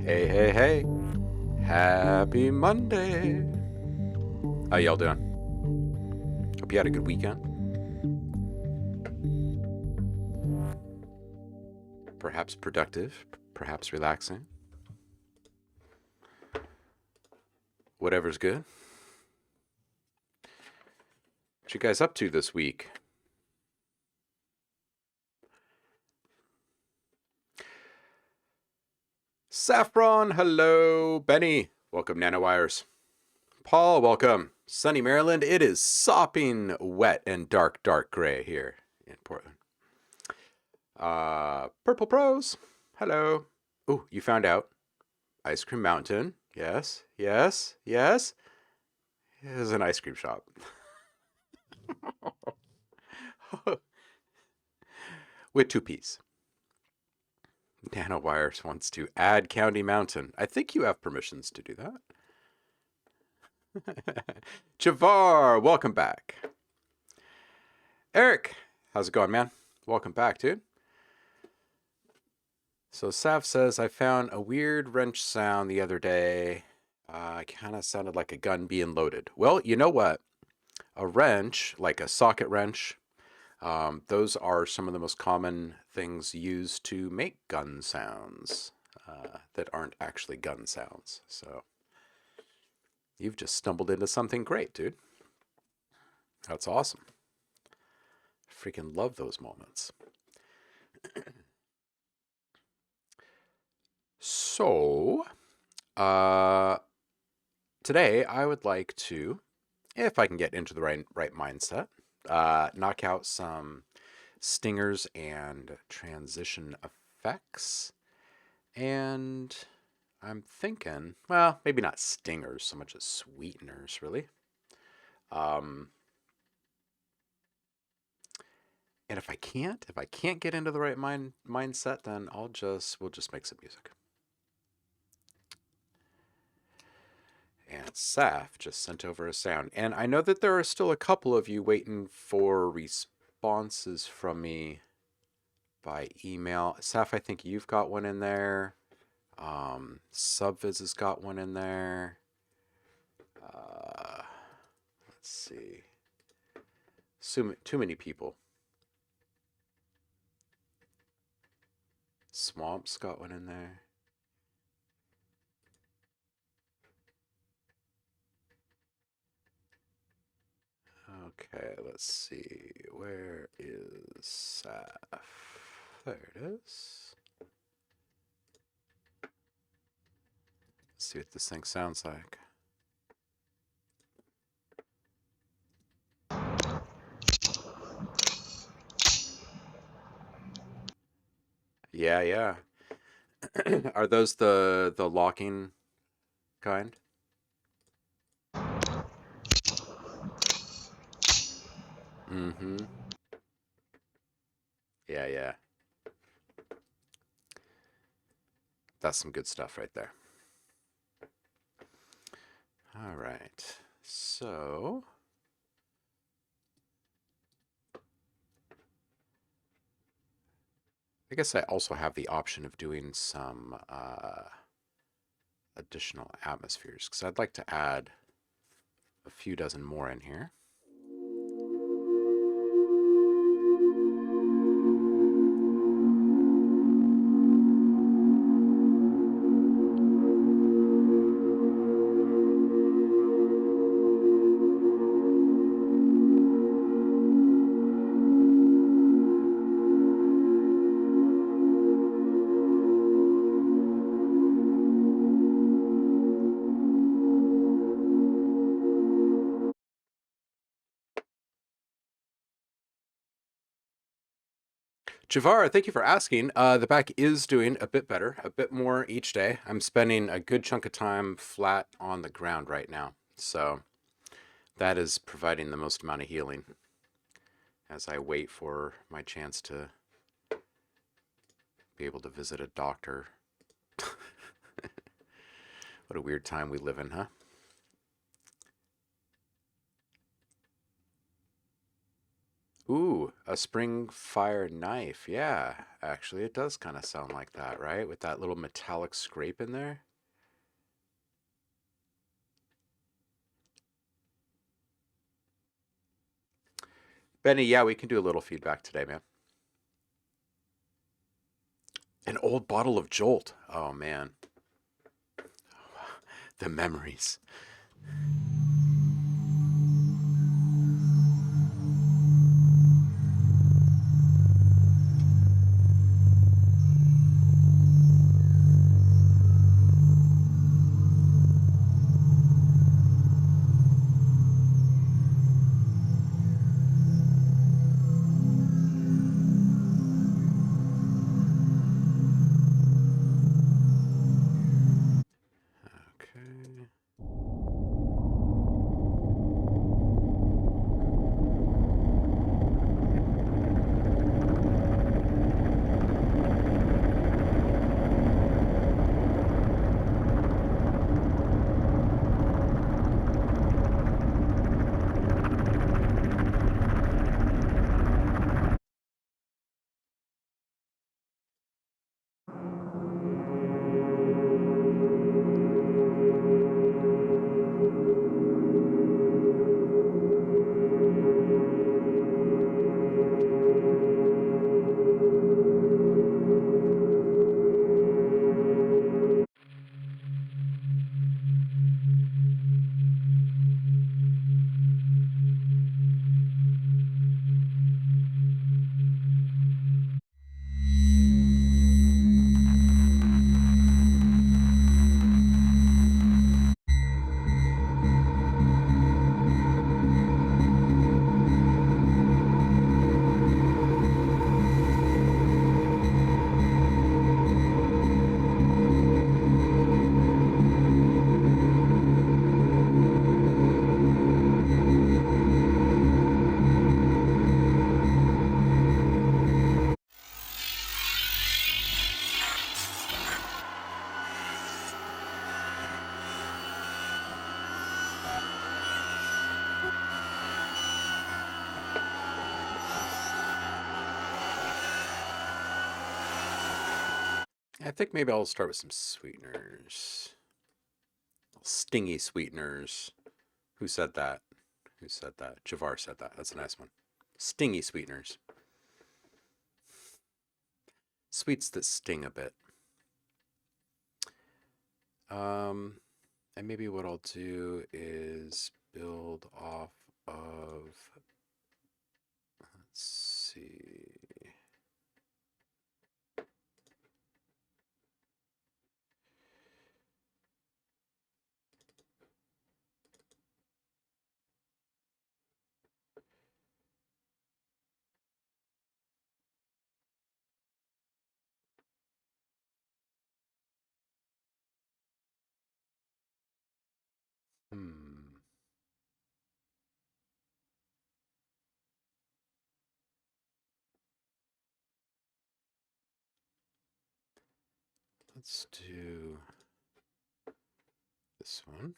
Hey, hey, hey. Happy Monday. How y'all doing? Hope you had a good weekend. Perhaps productive, perhaps relaxing. Whatever's good. What you guys up to this week? Saffron, hello. Benny, welcome, Nanowires. Paul, welcome. Sunny Maryland, it is sopping wet and dark gray here in Portland. Purple Pros, hello. Ooh, you found out. Ice Cream Mountain, yes. It is an ice cream shop. With 2 P's. Nanowires wants to add County Mountain. I think you have permissions to do that. Javar, welcome back. Eric, how's it going, man? Welcome back, dude. So Sav says, I found a weird wrench sound the other day. Kind of sounded like a gun being loaded. Well, you know what? A wrench, like a socket wrench, those are some of the most common things used to make gun sounds that aren't actually gun sounds. So you've just stumbled into something great, dude. That's awesome. Freaking love those moments. So, today I would like to, if I can get into the right mindset, knock out some stingers and transition effects. And I'm thinking, well, maybe not stingers so much as sweeteners, really. And if I can't get into the right mindset, then we'll just make some music. And Saf just sent over a sound. And I know that there are still a couple of you waiting for responses from me by email. Saf, I think you've got one in there. Subviz has got one in there. Let's see. Too many people. Swamp's got one in there. Okay, let's see. Where is Saf? There it is. Let's see what this thing sounds like. Yeah. Are those the locking kind? Mm-hmm. Yeah. That's some good stuff right there. All right. So I guess I also have the option of doing some additional atmospheres because I'd like to add a few dozen more in here. Javar, thank you for asking. The back is doing a bit better, a bit more each day. I'm spending a good chunk of time flat on the ground right now. So that is providing the most amount of healing as I wait for my chance to be able to visit a doctor. What a weird time we live in, huh? Ooh, a A spring fire knife. Yeah, actually, it does kind of sound like that, right? With that little metallic scrape in there. Benny, yeah, we can do a little feedback today, man. An old bottle of Jolt. Oh, man. The memories. Okay. I think maybe I'll start with some sweeteners. Stingy sweeteners. Who said that? Who said that? Javar said that. That's a nice one. Stingy sweeteners. Sweets that sting a bit. Um, and maybe what I'll do is build off of, let's see. Hmm. Let's do this one.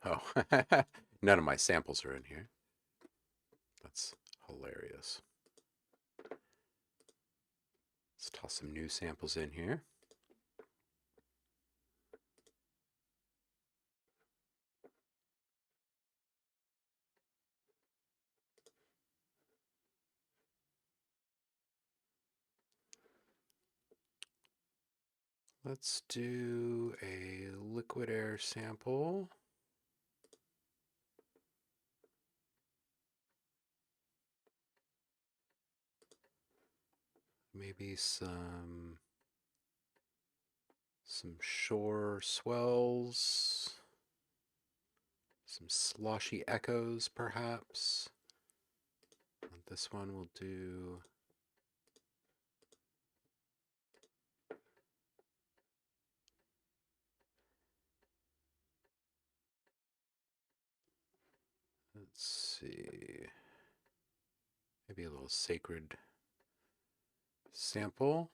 Oh, none of my samples are in here. That's hilarious. Let's toss some new samples in here. Let's do a liquid air sample. Maybe some shore swells, some sloshy echoes perhaps. And this one will do let's see, maybe a little sacred sample.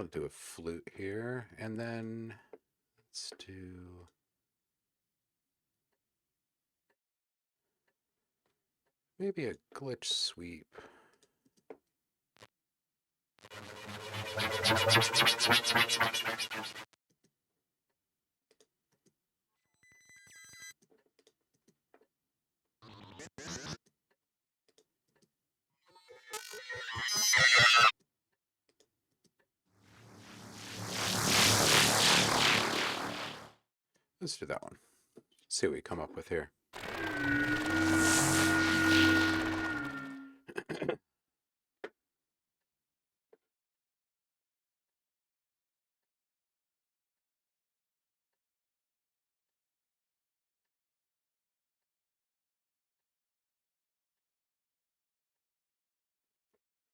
I'll do a flute here, and then let's do maybe a glitch sweep. Let's do that one. See what we come up with here.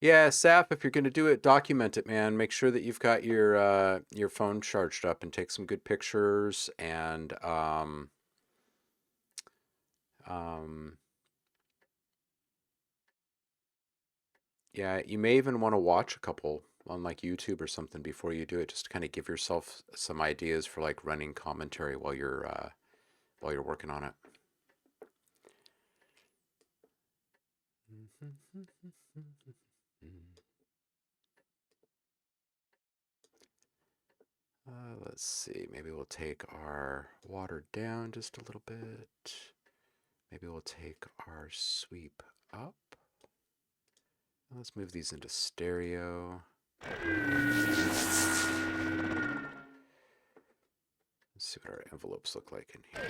Yeah, Sap, if you're going to do it, document it, man. Make sure that you've got your phone charged up and take some good pictures and um, yeah, you may even want to watch a couple on like YouTube or something before you do it, just to kind of give yourself some ideas for like running commentary while you're working on it. Let's see, maybe we'll take our water down just a little bit. Maybe we'll take our sweep up. Let's move these into stereo. Let's see what our envelopes look like in here.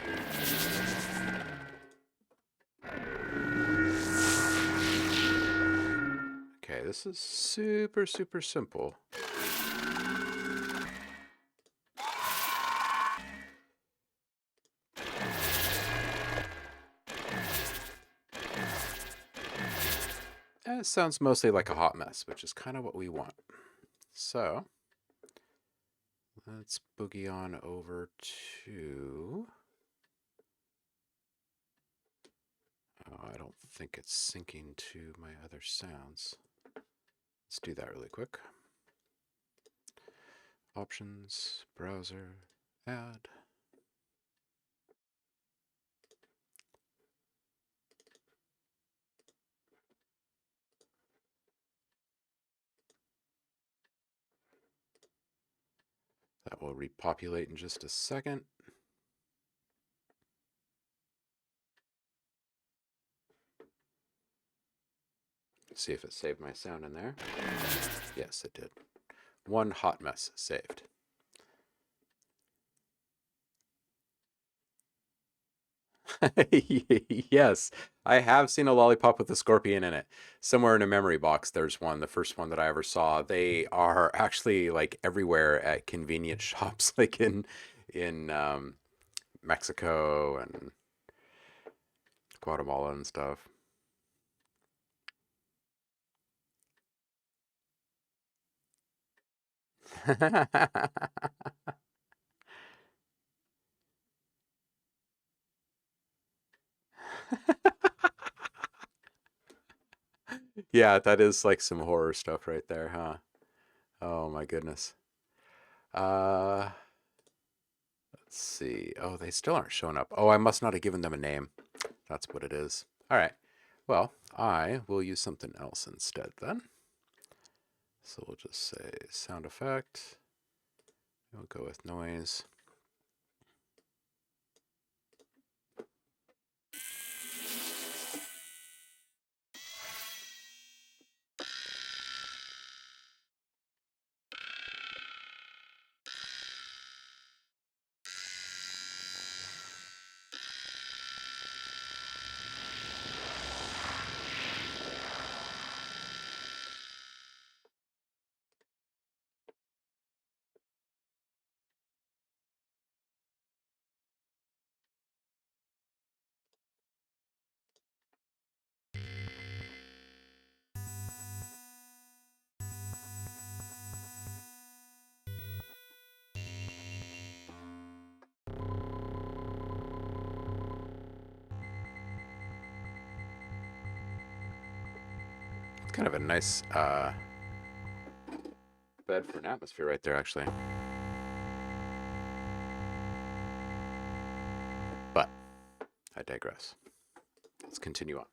Okay, this is super, super simple. It sounds mostly like a hot mess, which is kind of what we want. So let's boogie on over to... Oh, I don't think it's syncing to my other sounds. Let's do that really quick. Options, browser, add. That will repopulate in just a second. See if it saved my sound in there. Yes, it did. One hot mess saved. Yes, I have seen a lollipop with a scorpion in it. Somewhere in a memory box, there's one. The first one that I ever saw. They are actually like everywhere at convenience shops, like in Mexico and Guatemala and stuff. Yeah, that is like some horror stuff right there, huh? Oh my goodness. Uh, let's see. Oh, they still aren't showing up. Oh, I must not have given them a name. That's what it is. All right. Well, I will use something else instead then. So we'll just say sound effect. We'll go with noise. It's kind of a nice bed for an atmosphere right there, actually. But I digress. Let's continue on.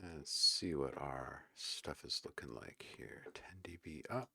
Let's see what our stuff is looking like here. 10 dB up.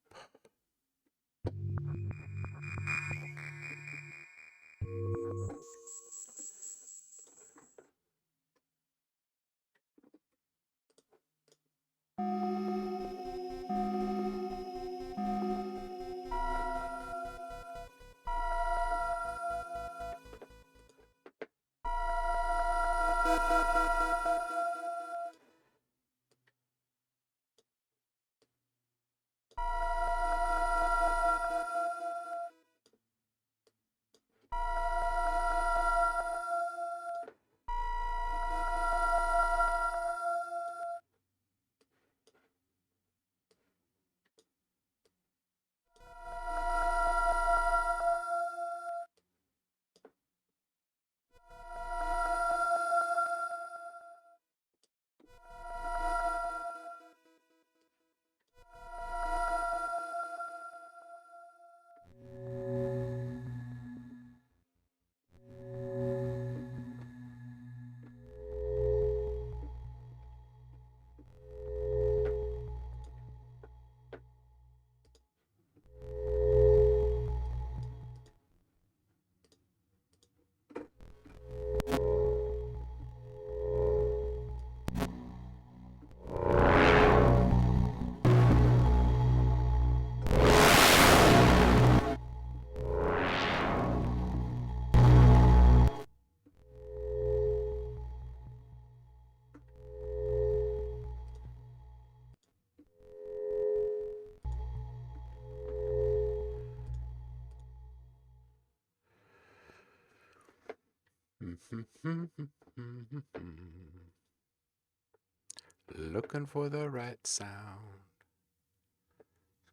Looking for the right sound.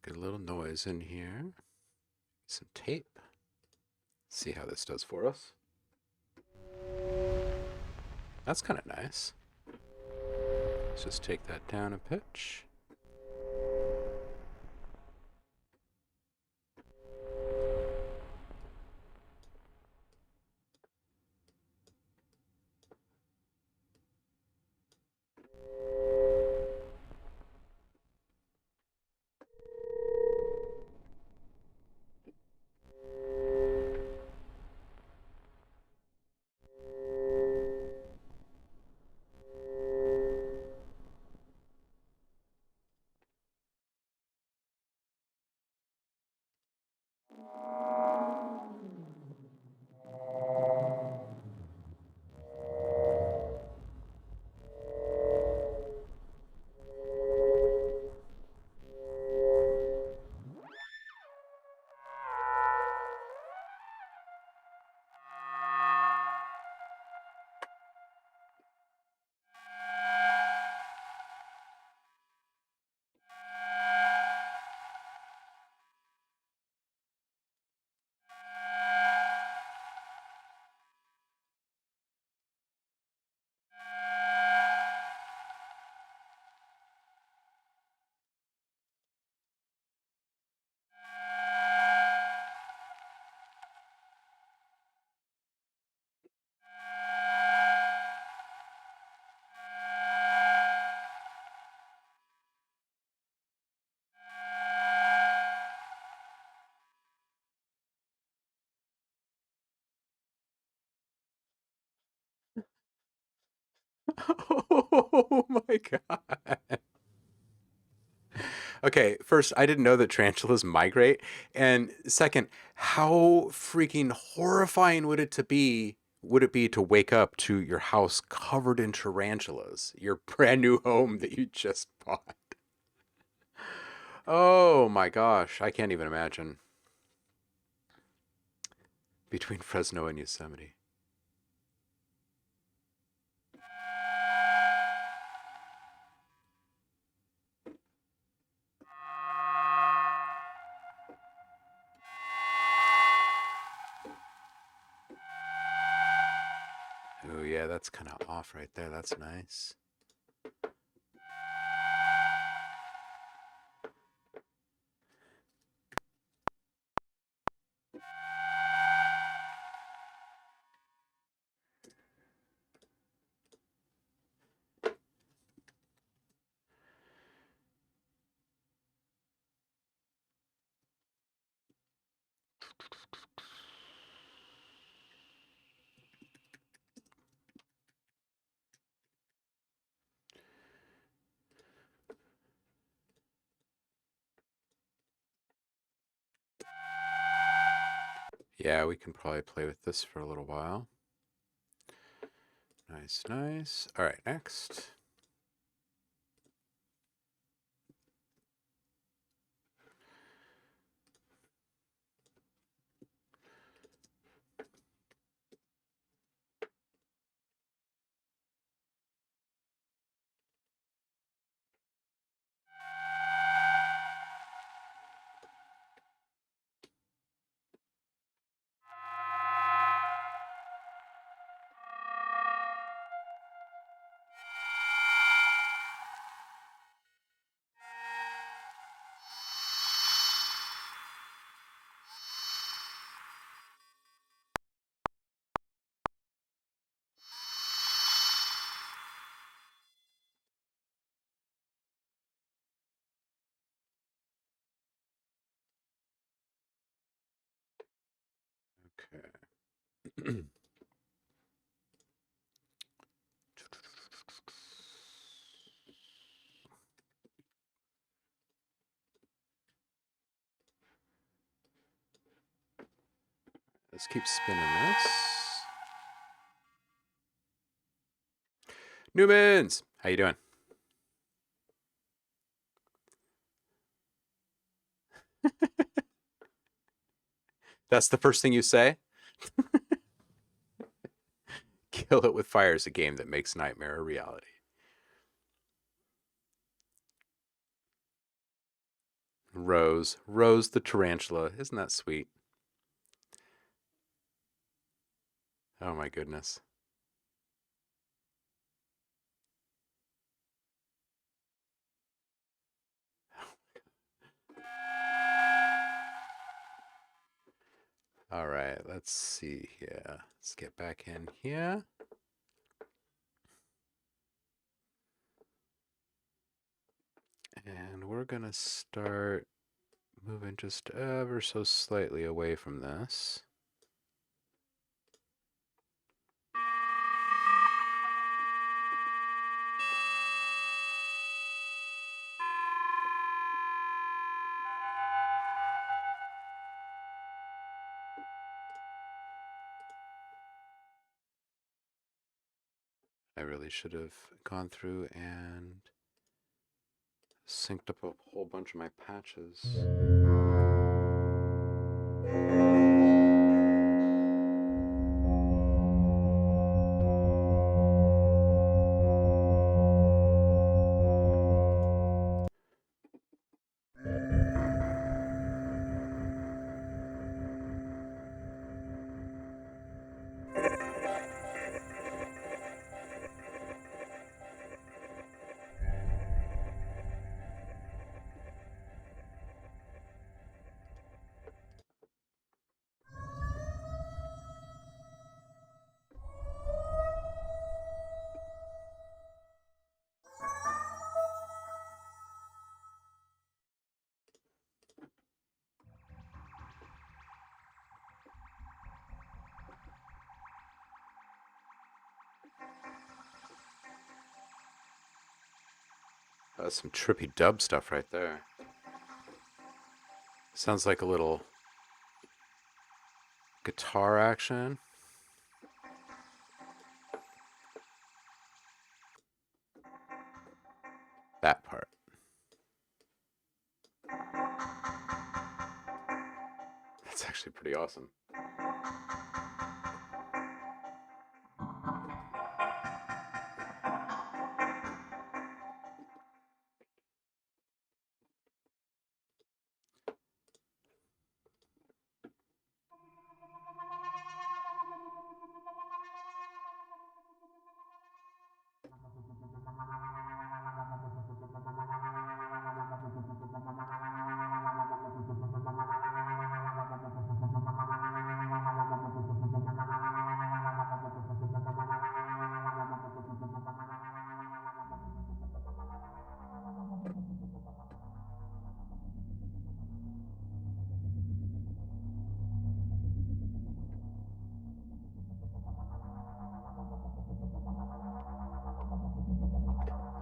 Get a little noise in here. Some tape. See how this does for us. That's kind of nice. Let's just take that down a pitch. Oh my god. Okay, first, I didn't know that tarantulas migrate. And second, how freaking horrifying would it be to wake up to your house covered in tarantulas, your brand new home that you just bought? Oh my gosh, I can't even imagine. Between Fresno and Yosemite. Yeah, that's kind of off right there. That's nice. Yeah, we can probably play with this for a little while. Nice, nice. All right, next. Okay. Let's keep spinning this. Newmans, how you doing? That's the first thing you say? Kill It With Fire is a game that makes nightmare a reality. Rose. Rose the tarantula. Isn't that sweet? Oh my goodness. All right, let's see here. Let's get back in here. And we're going to start moving just ever so slightly away from this. I really should have gone through and synced up a whole bunch of my patches. That's some trippy dub stuff right there. Sounds like a little guitar action. That part. That's actually pretty awesome.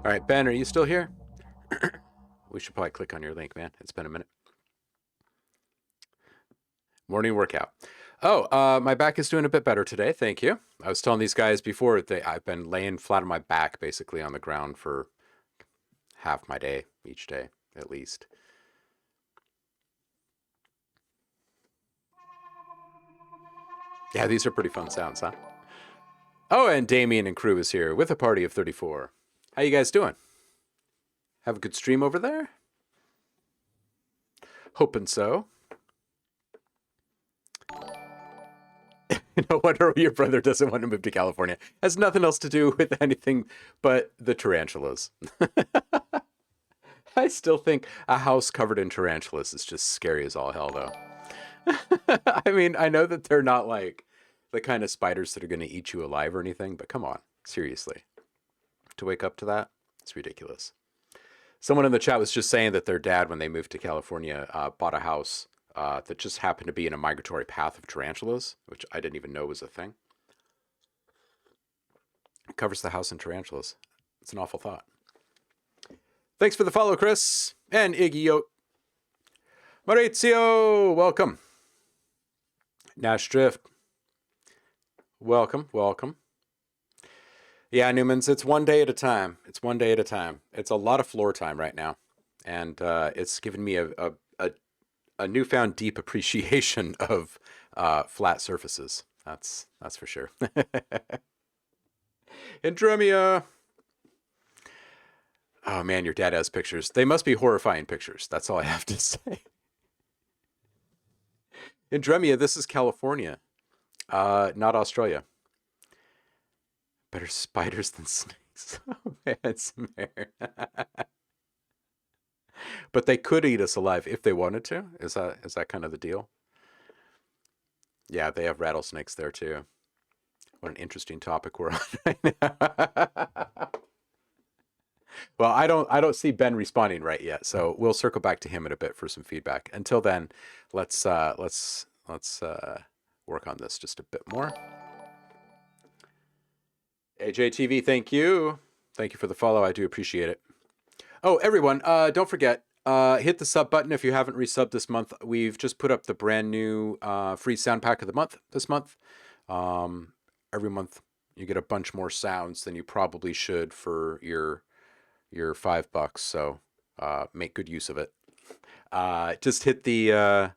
All right, Ben, are you still here? We should probably click on your link, man. It's been a minute. Morning workout. Oh, my back is doing a bit better today. Thank you. I was telling these guys before I've been laying flat on my back, basically on the ground for half my day each day, at least. Yeah, these are pretty fun sounds, huh? Oh, and Damien and crew is here with a party of 34. How you guys doing? Have a good stream over there? Hoping so. No wonder your brother doesn't want to move to California. Has nothing else to do with anything but the tarantulas. I still think a house covered in tarantulas is just scary as all hell, though. I mean, I know that they're not like the kind of spiders that are going to eat you alive or anything, but come on, seriously. To wake up to that, it's ridiculous. Someone in the chat was just saying that their dad, when they moved to California, bought a house that just happened to be in a migratory path of tarantulas, which I didn't even know was a thing. It covers the house in tarantulas. It's an awful thought. Thanks for the follow, Chris. And Iggy Yote. Maurizio, welcome. Nash Drift. Welcome, welcome. Yeah, Newmans, it's one day at a time. It's one day at a time. It's a lot of floor time right now. And it's given me a newfound deep appreciation of flat surfaces. That's for sure. Andromia. Oh man, your dad has pictures. They must be horrifying pictures. That's all I have to say. Andromia, this is California, not Australia. Better spiders than snakes. Oh man, Samir. But they could eat us alive if they wanted to. Is that kind of the deal? Yeah, they have rattlesnakes there too. What an interesting topic we're on right now. Well, I don't see Ben responding right yet, so we'll circle back to him in a bit for some feedback. Until then, let's work on this just a bit more. AJTV, thank you. Thank you for the follow. I do appreciate it. Oh, everyone, don't forget, hit the sub button if you haven't resubbed this month. We've just put up the brand new free sound pack of the month this month. Every month you get a bunch more sounds than you probably should for your $5. So make good use of it. Just hit the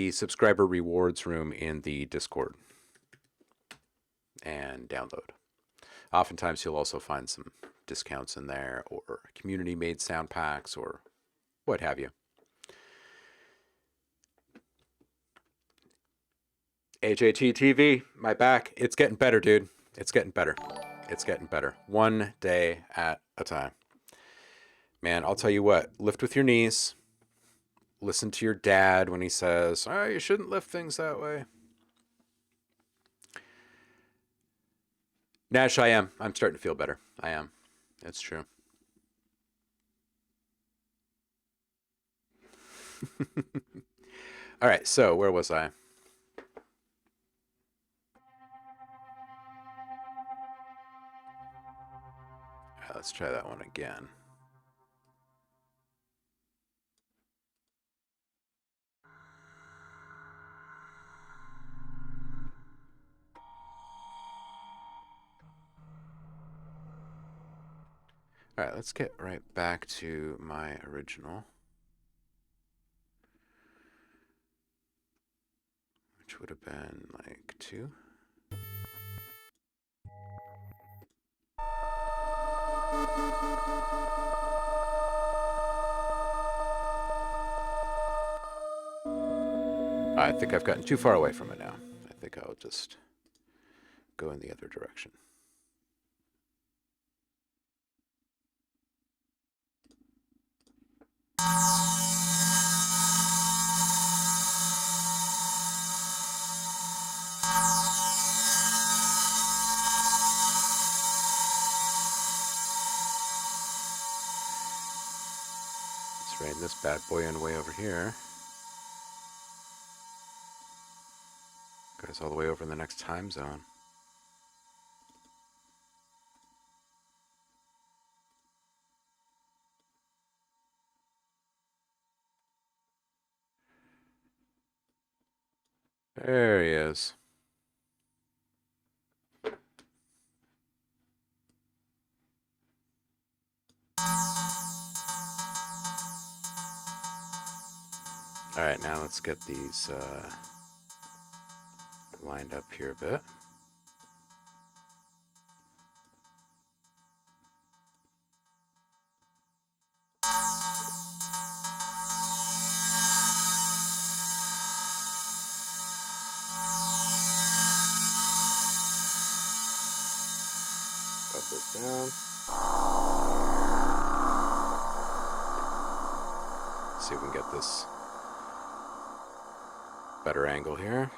subscriber rewards room in the Discord and download. Oftentimes you'll also find some discounts in there or community made sound packs or what have you. HAT TV, my back. It's getting better, dude. It's getting better. It's getting better. One day at a time. Man, I'll tell you what, lift with your knees. Listen to your dad when he says, oh, you shouldn't lift things that way. Nash, I am. I'm starting to feel better. I am. It's true. All right, so where was I? Let's try that one again. All right, let's get right back to my original, which would have been like 2. I think I've gotten too far away from it now. I think I'll just go in the other direction. Let's rein this bad boy in way over here. Goes all the way over in the next time zone. There he is. All right, now let's get these lined up here a bit. Put this down. See if we can get this better angle here.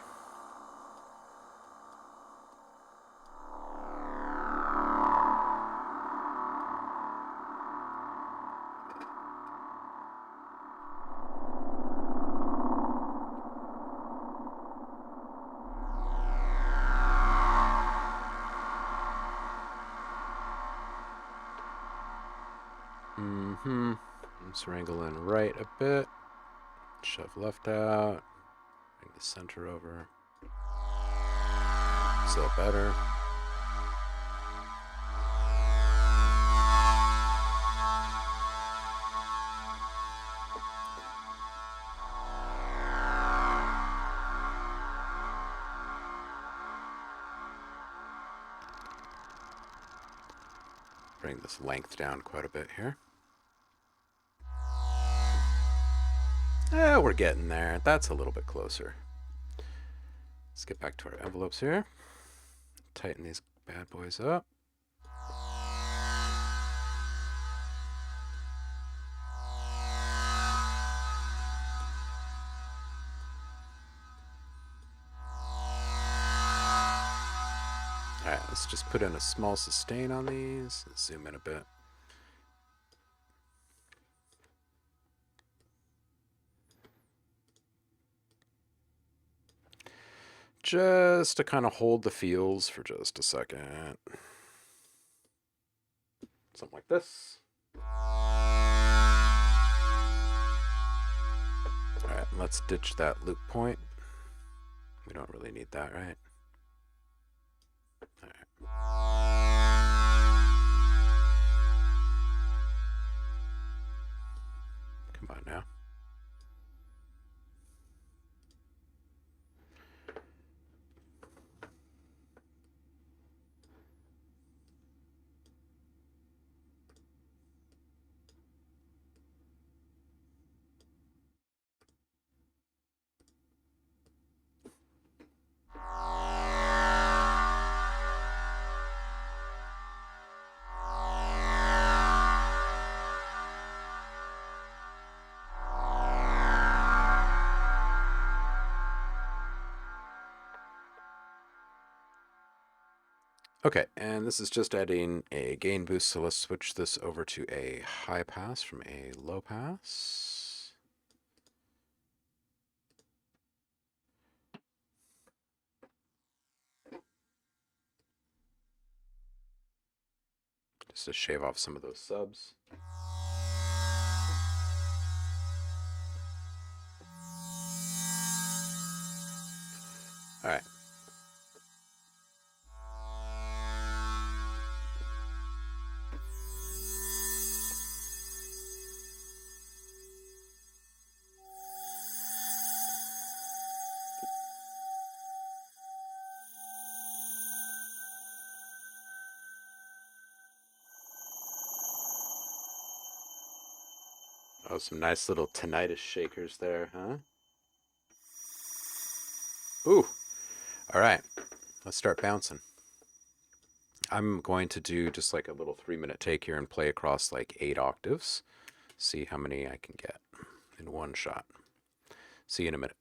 Let's wrangle in right a bit. Shove left out. Bring the center over. Is that better? Bring this length down quite a bit here. We're getting there. That's a little bit closer. Let's get back to our envelopes here. Tighten these bad boys up. Alright, let's just put in a small sustain on these. Let's zoom in a bit. Just to kind of hold the feels for just a second. Something like this. Alright, let's ditch that loop point. We don't really need that, right? Come on now. Okay, and this is just adding a gain boost, so let's switch this over to a high pass from a low pass. Just to shave off some of those subs. All right. Oh, some nice little tinnitus shakers there, huh? Ooh. All right. Let's start bouncing. I'm going to do just like a little 3-minute take here and play across like 8 octaves. See how many I can get in one shot. See you in a minute.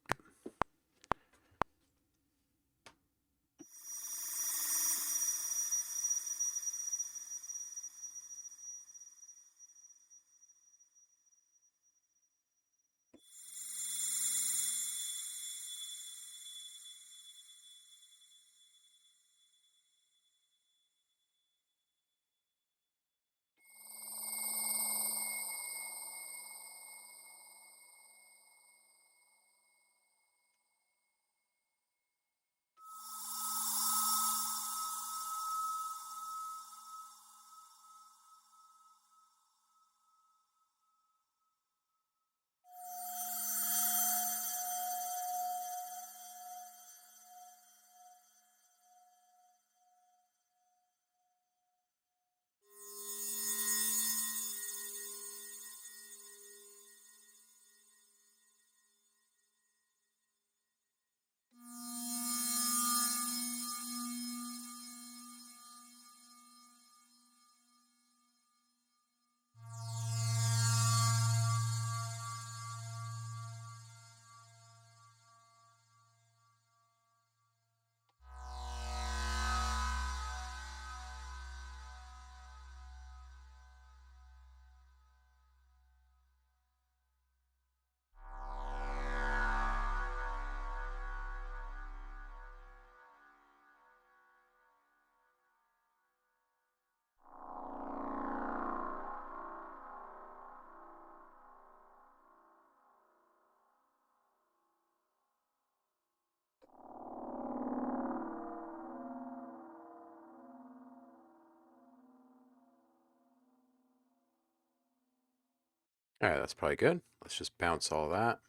All right, that's probably good. Let's just bounce all that.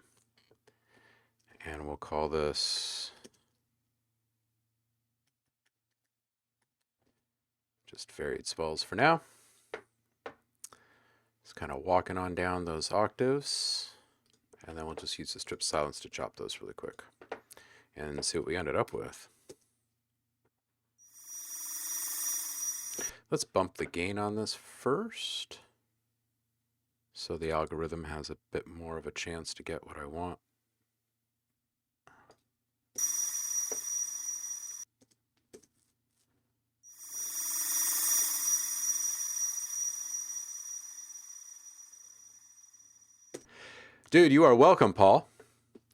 And we'll call this just varied swells for now. Just kind of walking on down those octaves. And then we'll just use the strip silence to chop those really quick and see what we ended up with. Let's bump the gain on this first, so the algorithm has a bit more of a chance to get what I want. Dude, you are welcome, Paul.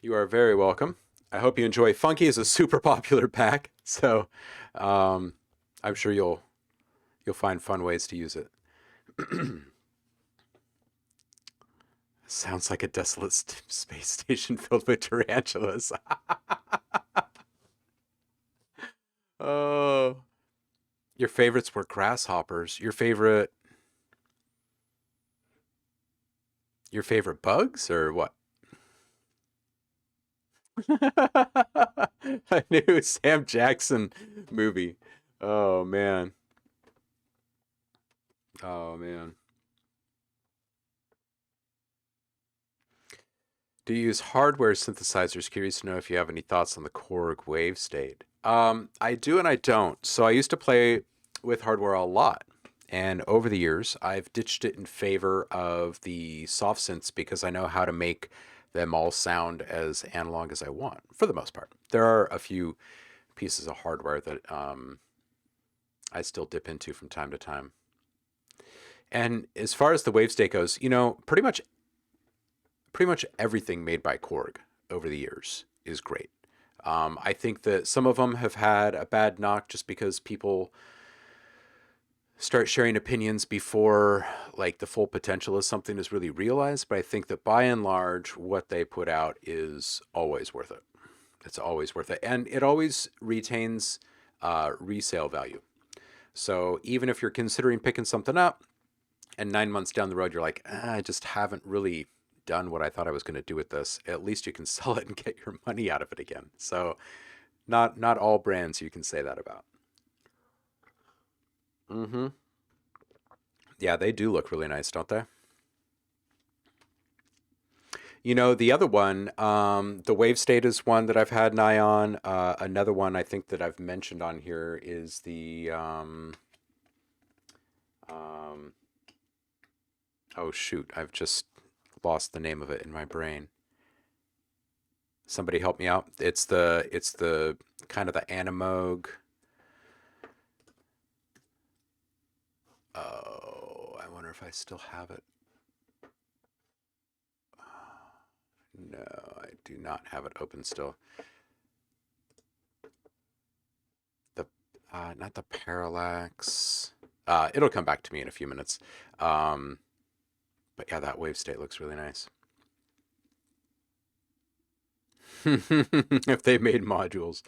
You are very welcome. I hope you enjoy. Funky is a super popular pack, so I'm sure you'll find fun ways to use it. Sounds like a desolate space station filled with tarantulas. Oh, your favorites were grasshoppers. Your favorite bugs or what? A new Sam Jackson movie. Oh man. Oh man. Do you use hardware synthesizers? Curious to know if you have any thoughts on the Korg wave state. I do and I don't. So I used to play with hardware a lot. And over the years, I've ditched it in favor of the soft synths because I know how to make them all sound as analog as I want, for the most part. There are a few pieces of hardware that I still dip into from time to time. And as far as the wave state goes, pretty much everything made by Korg over the years is great. I think that some of them have had a bad knock just because people start sharing opinions before like the full potential of something is really realized. But I think that by and large, what they put out is always worth it. It's always worth it. And it always retains resale value. So even if you're considering picking something up and 9 months down the road, you're like, I just haven't really done what I thought I was going to do with this, at least you can sell it and get your money out of it again. So not all brands you can say that about. Mm-hmm. Yeah, they do look really nice, don't they? The other one, the Wave State is one that I've had an eye on. Another one I think that I've mentioned on here is the um, oh shoot, I've just lost the name of it in my brain. Somebody help me out. It's the kind of the Animoog. Oh, I wonder if I still have it. No, I do not have it open still. The not the parallax. It'll come back to me in a few minutes. Um, but yeah, that wave state looks really nice. If they made modules,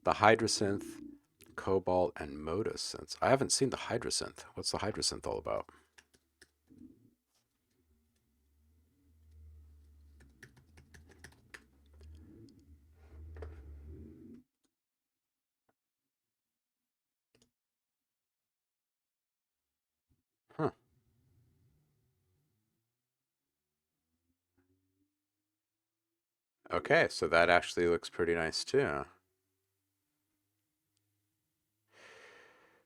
the Hydrasynth, Cobalt, and Modus synths. I haven't seen the Hydrasynth. What's the Hydrasynth all about? Huh. Okay, so that actually looks pretty nice too.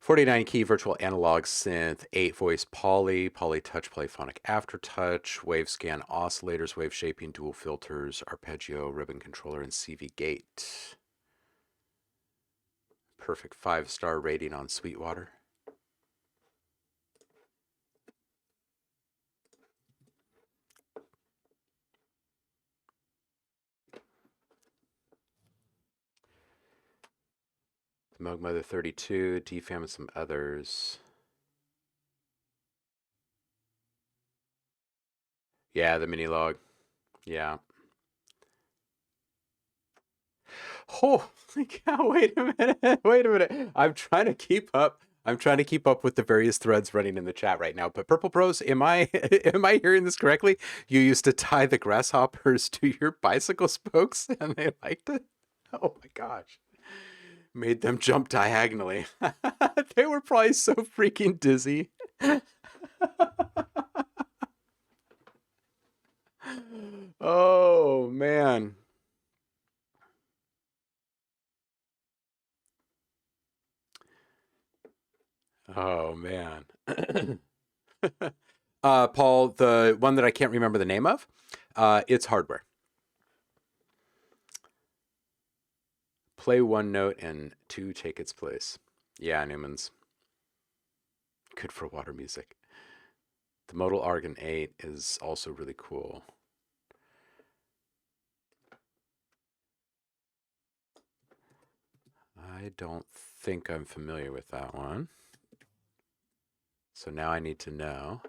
49 key virtual analog synth, 8 voice poly touch polyphonic aftertouch, wave scan oscillators, wave shaping, dual filters, arpeggio, ribbon controller, and CV gate. Perfect 5-star rating on Sweetwater. The Moog Mother 32, DFAM, and some others. Yeah, the mini log. Yeah. Holy cow, wait a minute. Wait a minute. I'm trying to keep up. I'm trying to keep up with the various threads running in the chat right now. But Purple Bros, am I am I hearing this correctly? You used to tie the grasshoppers to your bicycle spokes and they liked it? Oh my gosh. Made them jump diagonally. They were probably so freaking dizzy. Oh man. Oh man. Paul, the one that I can't remember the name of, it's hardware. Play one note and two take its place. Yeah, Newman's. Good for water music. The modal organ 8 is also really cool. I don't think I'm familiar with that one. So now I need to know.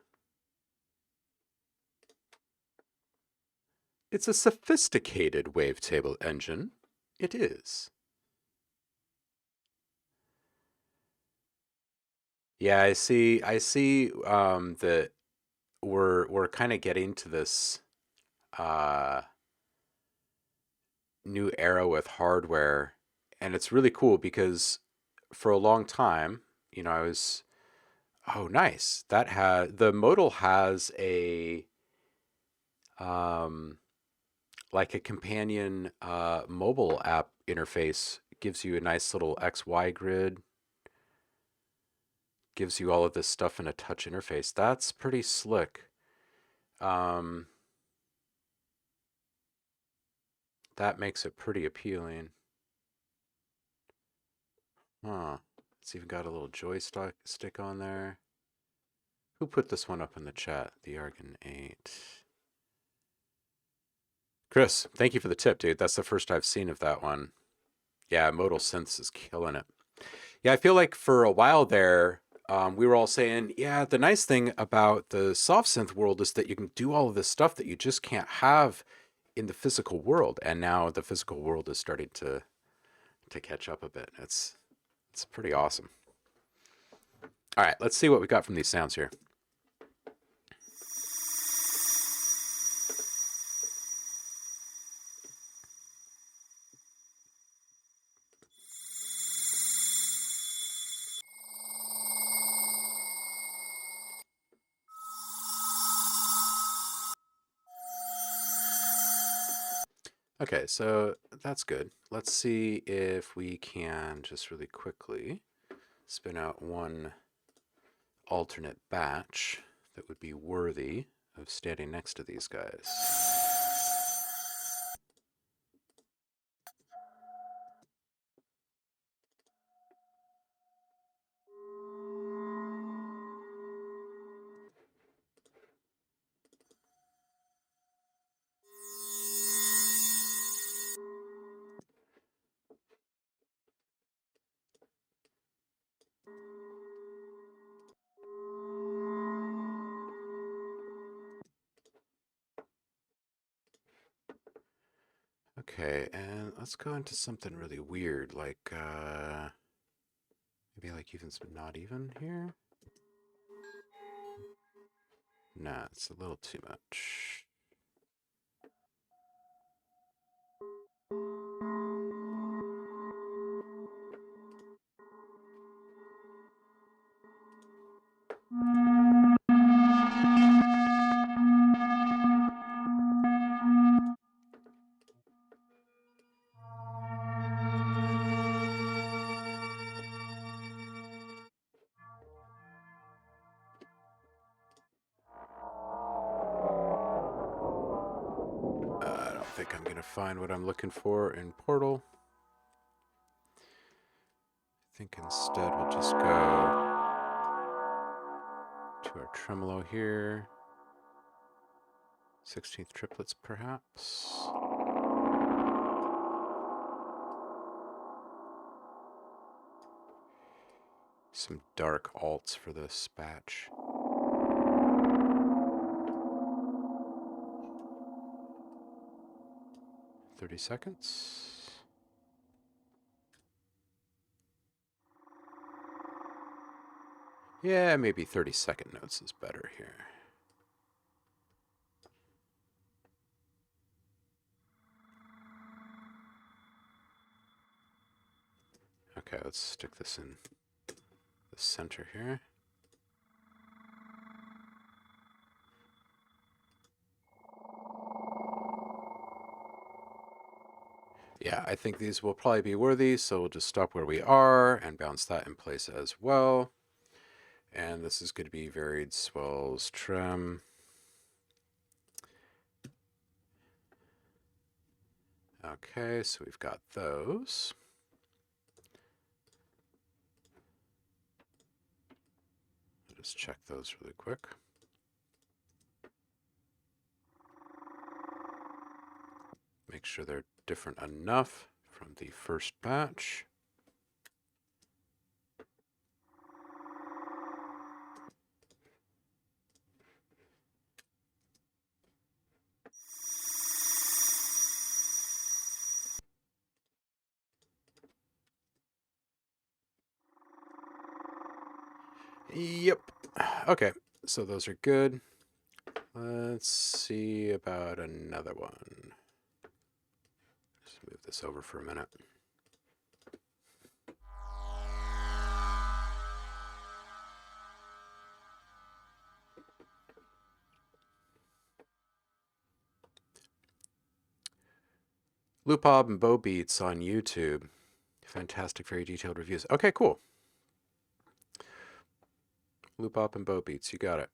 It's a sophisticated wavetable engine. It is. Yeah, I see. That we're kind of getting to this uh, new era with hardware, and it's really cool because for a long time, I was, oh, nice. The modal has a um, like a companion mobile app interface. It gives you a nice little XY grid, gives you all of this stuff in a touch interface. That's pretty slick. Um, that makes it pretty appealing. Huh. It's even got a little joystick stick on there. Who put this one up in the chat? The Argon 8. Chris, thank you for the tip, dude. That's the first I've seen of that one. Yeah, modal synths is killing it. Yeah, I feel like for a while there, we were all saying, yeah, the nice thing about the soft synth world is that you can do all of this stuff that you just can't have in the physical world. And now the physical world is starting to catch up a bit. It's pretty awesome. All right, let's see what we got from these sounds here. Okay, so that's good. Let's see if we can just really quickly spin out one alternate batch that would be worthy of standing next to these guys. Okay, and let's go into something really weird, like maybe like even some not even here. Nah, it's a little too much. I don't think I'm gonna find what I'm looking for in Portal. I think instead we'll just go to our tremolo here. 16th triplets, perhaps. Some dark alts for this batch. "30 seconds. Yeah, maybe 30-second notes is better here. Okay, let's stick this in the center here. Yeah, I think these will probably be worthy, so we'll just stop where we are and bounce that in place as well. And this is going to be varied swells trim. Okay, so we've got those. I'll just check those really quick. Make sure they're different enough from the first batch. Yep. Okay, so those are good. Let's see about another one. Just move this over for a minute. Loopob and Bow Beats on YouTube. Fantastic, very detailed reviews. Okay, cool. Loopop and Bow Beats, you got it.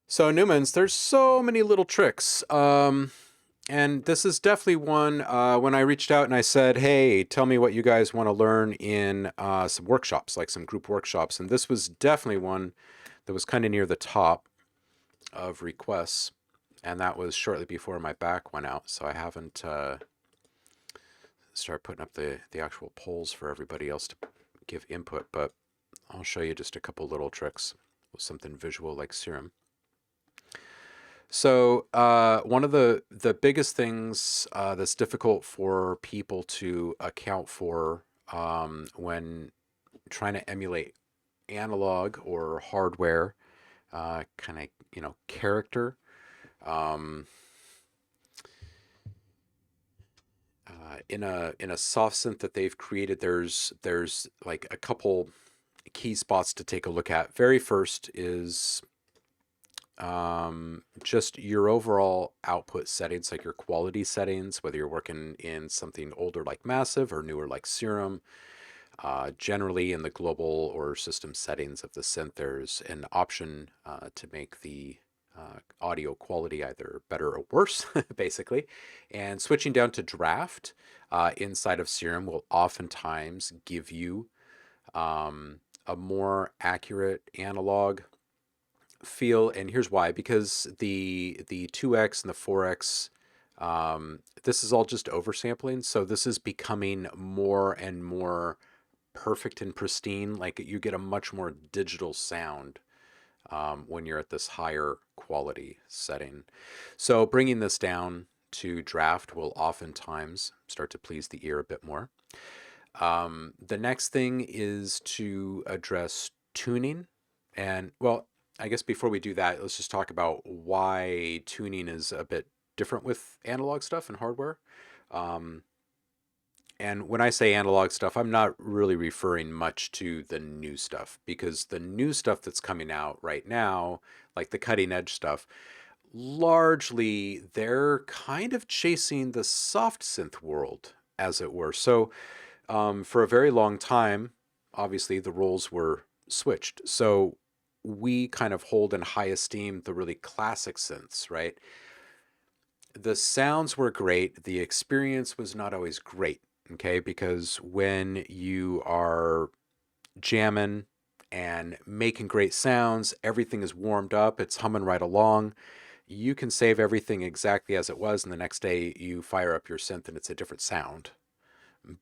So Newmans, there's so many little tricks. And this is definitely one when I reached out and I said, hey, tell me what you guys want to learn in some workshops, like some group workshops. And this was definitely one that was kind of near the top of requests. And that was shortly before my back went out. So I haven't started putting up the actual polls for everybody else to give input. But I'll show you just a couple little tricks with something visual like serum. So one of the biggest things that's difficult for people to account for when trying to emulate analog or hardware kind of character. In a soft synth that they've created, there's like a couple key spots to take a look at. Very first is just your overall output settings, like your quality settings, whether you're working in something older like Massive or newer like Serum. Generally in the global or system settings of the synth, there's an option to make the audio quality either better or worse, basically. And switching down to draft inside of Serum will oftentimes give you a more accurate analog feel. And here's why: because the 2x and the 4x, this is all just oversampling, so this is becoming more and more perfect and pristine. Like, you get a much more digital sound when you're at this higher quality setting. So bringing this down to draft will oftentimes start to please the ear a bit more. The next thing is to address tuning. And, well, I guess before we do that, let's just talk about why tuning is a bit different with analog stuff and hardware. And when I say analog stuff, I'm not really referring much to the new stuff, because the new stuff that's coming out right now, like the cutting edge stuff, largely they're kind of chasing the soft synth world, as it were. So for a very long time, obviously the roles were switched. So we kind of hold in high esteem the really classic synths, right? The sounds were great. The experience was not always great, okay? Because when you are jamming and making great sounds, everything is warmed up, it's humming right along. You can save everything exactly as it was, and the next day you fire up your synth and it's a different sound,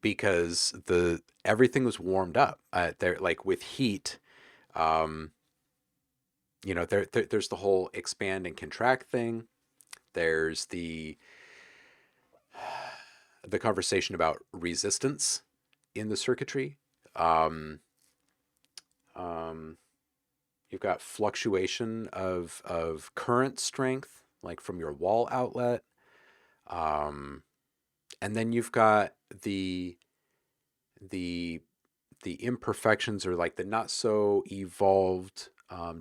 because everything was warmed up. There, like with heat, there's the whole expand and contract thing. There's the the conversation about resistance in the circuitry. Um, um, you've got fluctuation of current strength, like from your wall outlet. Um, and then you've got the the imperfections, or like the not so evolved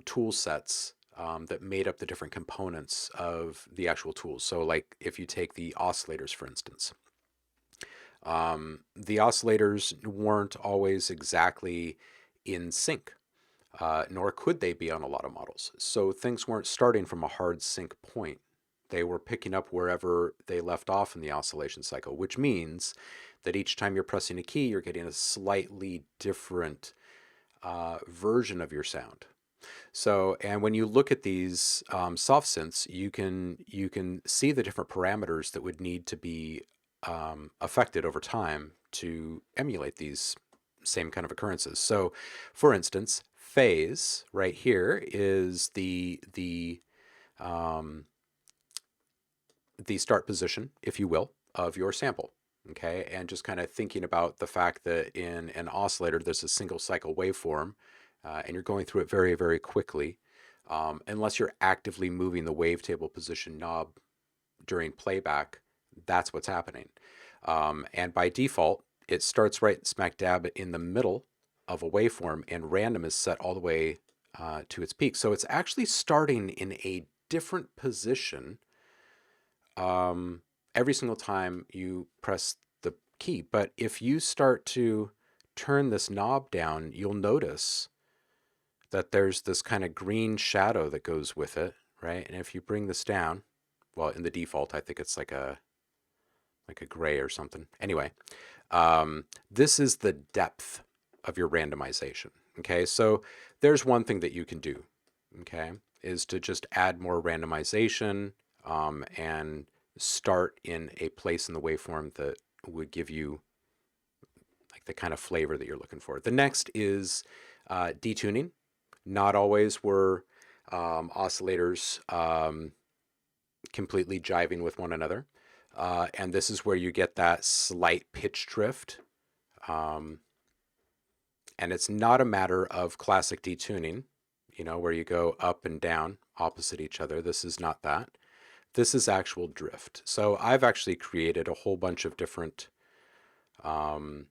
tool sets that made up the different components of the actual tools. So like if you take the oscillators, for instance, the oscillators weren't always exactly in sync, nor could they be on a lot of models. So things weren't starting from a hard sync point. They were picking up wherever they left off in the oscillation cycle, which means that each time you're pressing a key, you're getting a slightly different version of your sound. So, and when you look at these soft synths, you can see the different parameters that would need to be affected over time to emulate these same kind of occurrences. So, for instance, phase right here is the start position, if you will, of your sample. Okay, and just kind of thinking about the fact that in an oscillator, there's a single cycle waveform, and you're going through it very, very quickly, unless you're actively moving the wavetable position knob during playback. That's what's happening. And by default, it starts right smack dab in the middle of a waveform, and random is set all the way to its peak. So it's actually starting in a different position every single time you press the key. But if you start to turn this knob down, you'll notice that there's this kind of green shadow that goes with it, right? And if you bring this down, well, in the default, I think it's like a gray or something. Anyway, this is the depth of your randomization. Okay, so there's one thing that you can do, okay, is to just add more randomization and start in a place in the waveform that would give you like the kind of flavor that you're looking for. The next is detuning. Not always were oscillators completely jiving with one another. And this is where you get that slight pitch drift. And it's not a matter of classic detuning, you know, where you go up and down opposite each other. This is not that. This is actual drift. So I've actually created a whole bunch of different LFO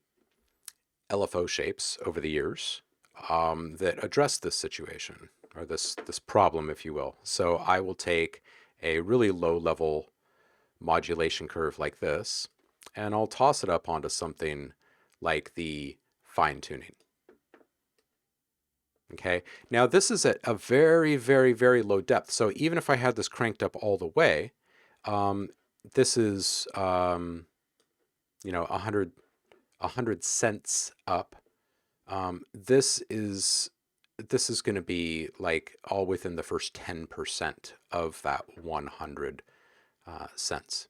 shapes over the years that address this situation, or this problem, if you will. So I will take a really low level modulation curve like this, and I'll toss it up onto something like the fine tuning. Okay, now this is at a very, very, very low depth. So even if I had this cranked up all the way, this is, you know, 100 cents up. This is going to be like all within the first 10% of that 100 cents.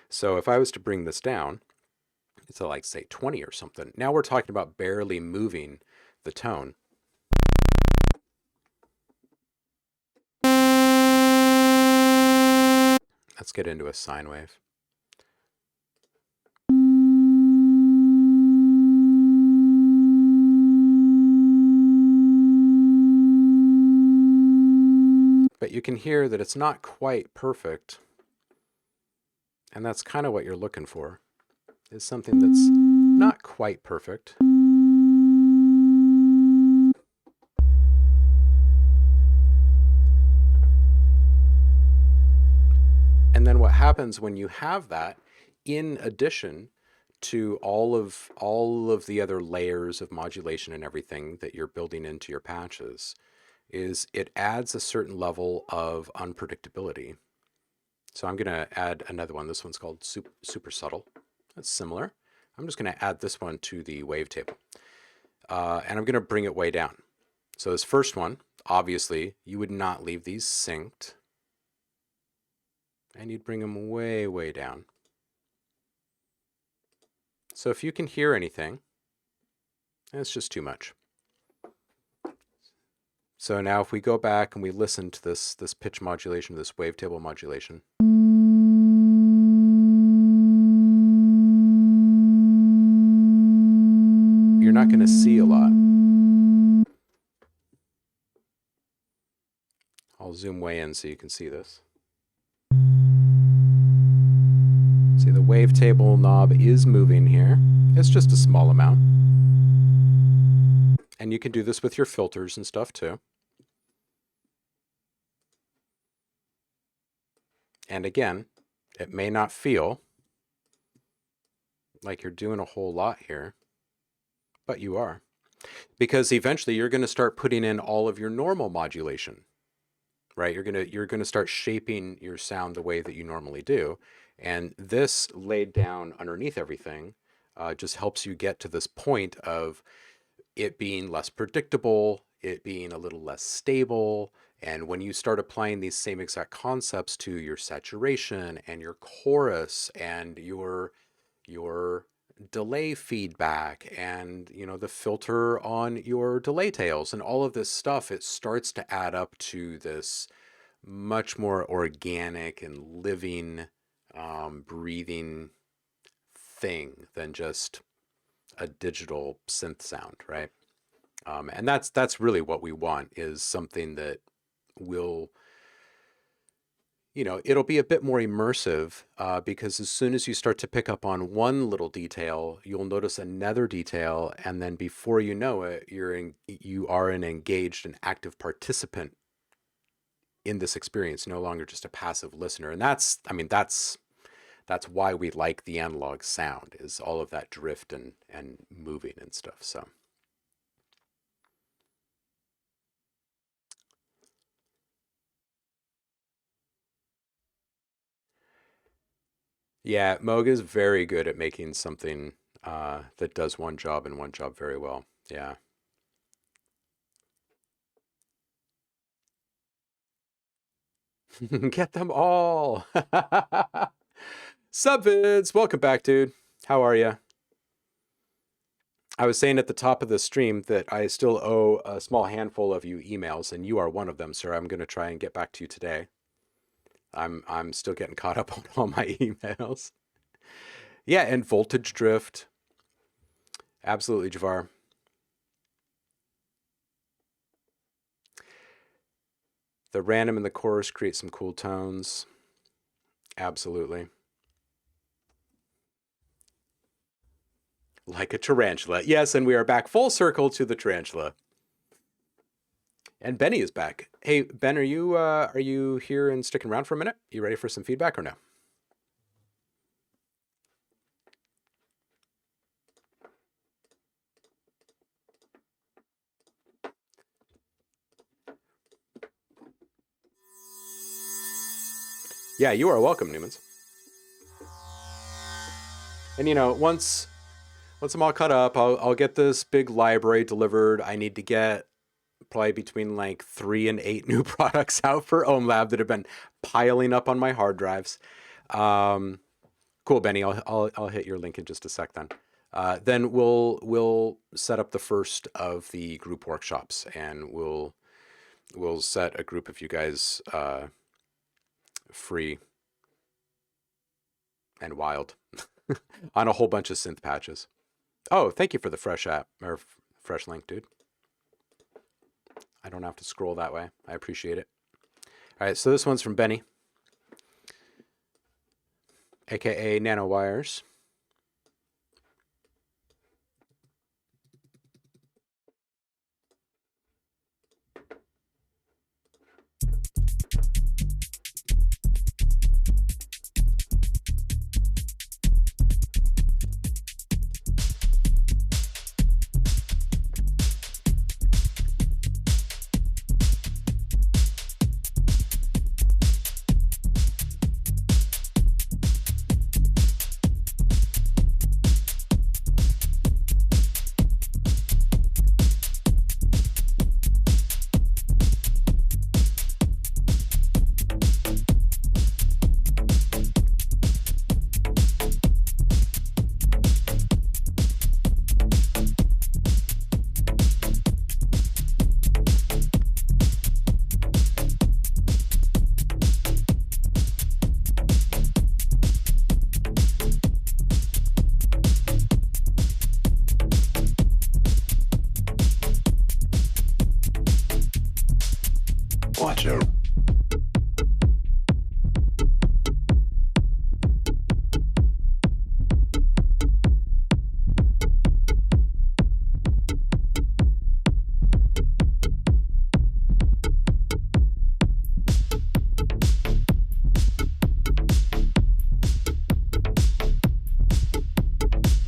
So if I was to bring this down to like say 20 or something, now we're talking about barely moving the tone. Let's get into a sine wave. But you can hear that it's not quite perfect. And that's kind of what you're looking for, is something that's not quite perfect. And then what happens when you have that, in addition to all of the other layers of modulation and everything that you're building into your patches, is it adds a certain level of unpredictability. So I'm going to add another one. This one's called super subtle. That's similar. I'm just going to add this one to the wavetable. And I'm going to bring it way down. So this first one, obviously, you would not leave these synced. And you'd bring them way, way down. So if you can hear anything, it's just too much. So now if we go back and we listen to this pitch modulation, this wavetable modulation, not going to see a lot. I'll zoom way in so you can see this. See, the wavetable knob is moving here. It's just a small amount. And you can do this with your filters and stuff too. And again, it may not feel like you're doing a whole lot here, but you are. Because eventually you're going to start putting in all of your normal modulation, right? You're going to start shaping your sound the way that you normally do. And this laid down underneath everything just helps you get to this point of it being less predictable, it being a little less stable. And when you start applying these same exact concepts to your saturation and your chorus and your delay feedback and, you know, the filter on your delay tails and all of this stuff, it starts to add up to this much more organic and living, breathing thing than just a digital synth sound, right? And that's really what we want, is something that will, you know, it'll be a bit more immersive because as soon as you start to pick up on one little detail, you'll notice another detail, and then before you know it, you are an engaged and active participant in this experience, no longer just a passive listener. And that's why we like the analog sound, is all of that drift and moving and stuff. So yeah, Moog is very good at making something that does one job and one job very well. Yeah. Get them all. Sup, Vince? Welcome back, dude. How are you? I was saying at the top of the stream that I still owe a small handful of you emails, and you are one of them, sir. I'm going to try and get back to you today. I'm still getting caught up on all my emails. Yeah, and voltage drift. Absolutely, Javar. The random in the chorus creates some cool tones. Absolutely. Like a tarantula. Yes, and we are back full circle to the tarantula. And Benny is back. Hey, Ben, are you here and sticking around for a minute? You ready for some feedback or no? Yeah, you are welcome, Newmans. And you know, once I'm all caught up, I'll get this big library delivered. I need to get probably between like 3 and 8 new products out for OhmLab that have been piling up on my hard drives. Cool, Benny. I'll hit your link in just a sec then. Then we'll set up the first of the group workshops, and we'll set a group of you guys free and wild on a whole bunch of synth patches. Oh, thank you for the fresh app or fresh link, dude. I don't have to scroll that way. I appreciate it. All right, so this one's from Benny, aka Nanowires. Watch out.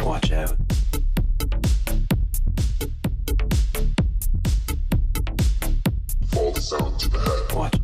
Watch out. Fall sound to the head. Watch.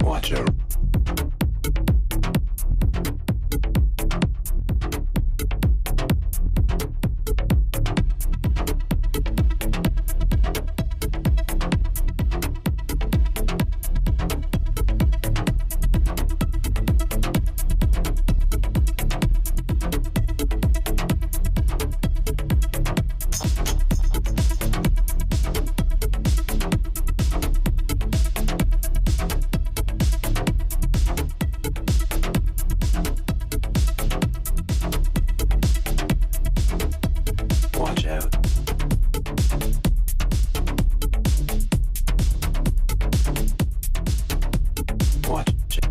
Watch out. Watch out. Watch out.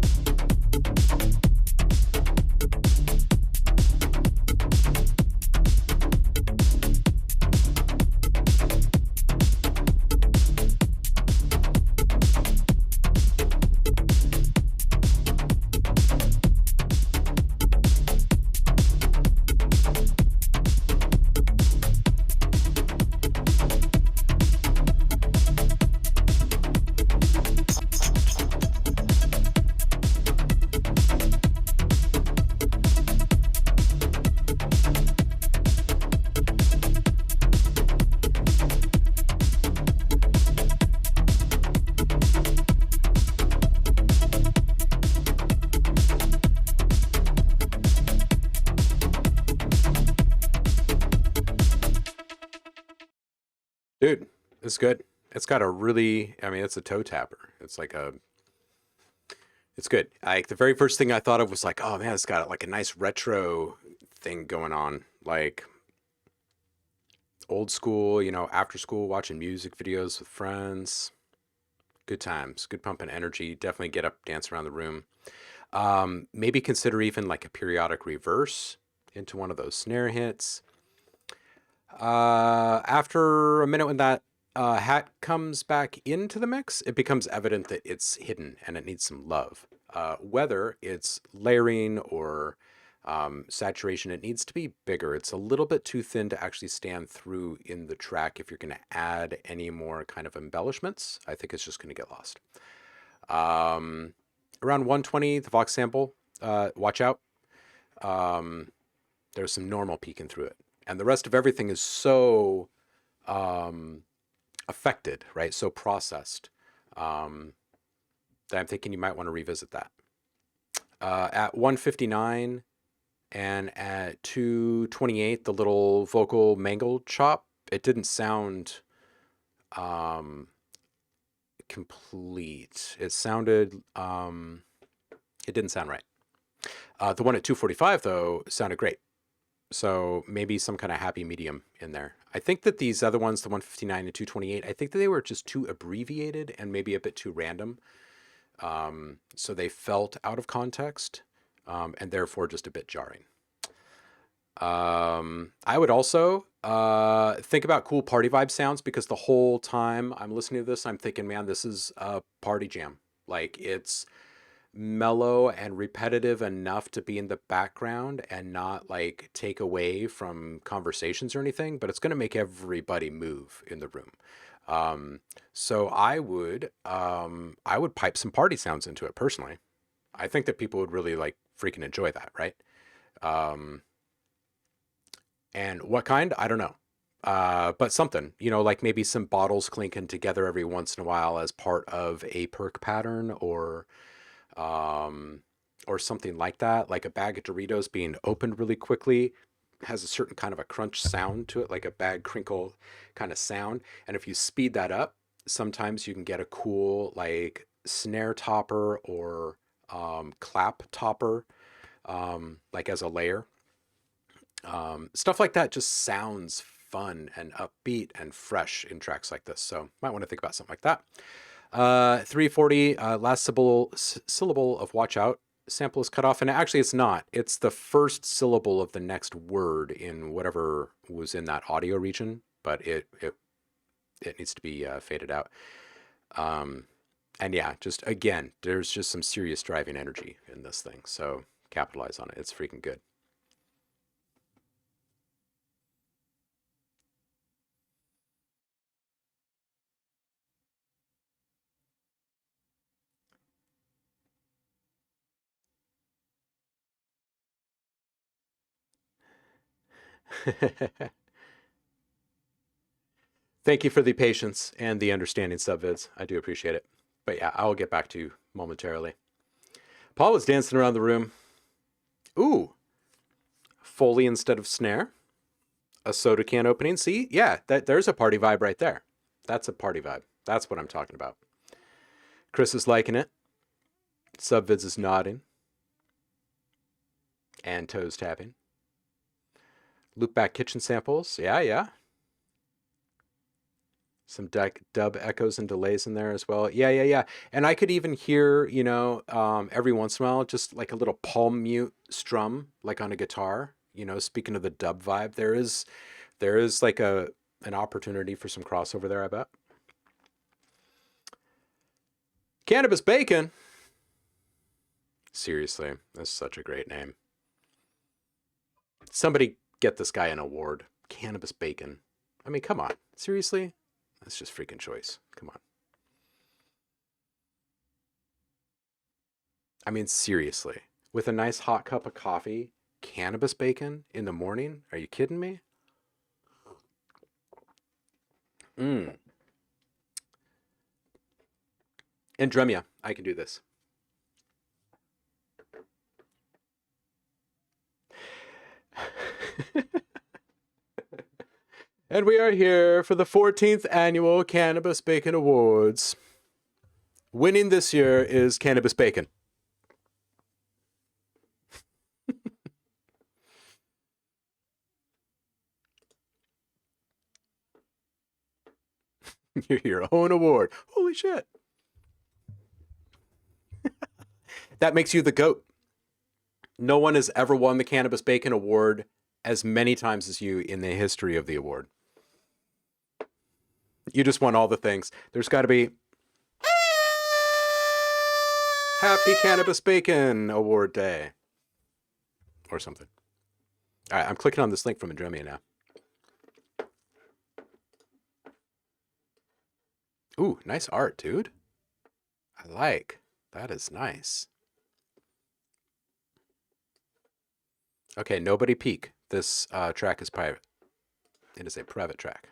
Dude, it's good. It's got a really, I mean, it's a toe tapper. It's like a, it's good. Like the very first thing I thought of was like, oh man, it's got like a nice retro thing going on. Like old school, you know, after school, watching music videos with friends. Good times, good pumping energy. Definitely get up, dance around the room. Maybe consider even like a periodic reverse into one of those snare hits. After a minute when that hat comes back into the mix, it becomes evident that it's hidden and it needs some love. Whether it's layering or saturation, it needs to be bigger. It's a little bit too thin to actually stand through in the track. If you're going to add any more kind of embellishments, I think it's just going to get lost. Around 120, the Vox sample, watch out. There's some normal peeking through it. And the rest of everything is so affected, right? So processed that I'm thinking you might want to revisit that. At 159 and at 228, the little vocal mangle chop, it didn't sound complete. It sounded, it didn't sound right. The one at 245 though sounded great. So maybe some kind of happy medium in there. I think that these other ones, the 159 and 228, I think that they were just too abbreviated and maybe a bit too random. So they felt out of context, and therefore just a bit jarring. I would also think about cool party vibe sounds, because the whole time I'm listening to this, I'm thinking, man, this is a party jam. Like, it's mellow and repetitive enough to be in the background and not like take away from conversations or anything, but it's going to make everybody move in the room. So I would pipe some party sounds into it personally. I think that people would really like freaking enjoy that, right? And what kind? I don't know. But something, you know, like maybe some bottles clinking together every once in a while as part of a perk pattern, or something like that. Like a bag of Doritos being opened really quickly has a certain kind of a crunch sound to it, like a bag crinkle kind of sound. And if you speed that up, sometimes you can get a cool like snare topper or clap topper, like as a layer. Stuff like that just sounds fun and upbeat and fresh in tracks like this. So might want to think about something like that. 340, last syllable of watch out sample is cut off, and actually it's not. It's the first syllable of the next word in whatever was in that audio region, but it needs to be faded out. And yeah, just again, there's just some serious driving energy in this thing, so capitalize on it. It's freaking good. Thank you for the patience and the understanding, subvids. I do appreciate it. But yeah, I'll get back to you momentarily. Paul was dancing around the room. Ooh, Foley instead of snare. A soda can opening. See, yeah, there's a party vibe right there. That's a party vibe. That's what I'm talking about. Chris is liking it. Subvids is nodding. And toes tapping. Loopback kitchen samples. Yeah. Some dub echoes and delays in there as well. Yeah. And I could even hear, you know, every once in a while, just like a little palm mute strum, like on a guitar. You know, speaking of the dub vibe, there is like an opportunity for some crossover there, I bet. Cannabis Bacon. Seriously, that's such a great name. Somebody get this guy an award. Cannabis Bacon. I mean, come on. Seriously? That's just freaking choice. Come on. I mean, seriously. With a nice hot cup of coffee, cannabis bacon in the morning? Are you kidding me? And Dremia, I can do this. And we are here for the 14th annual Cannabis Bacon Awards. Winning this year is Cannabis Bacon. You're your own award. Holy shit. That makes you the GOAT. No one has ever won the Cannabis Bacon Award as many times as you in the history of the award. You just won all the things. There's got to be Happy Cannabis Bacon Award Day or something. All right, I'm clicking on this link from Andromeda now. Ooh, nice art, dude. I like. That is nice. Okay, nobody peek. This track is private. It is a private track.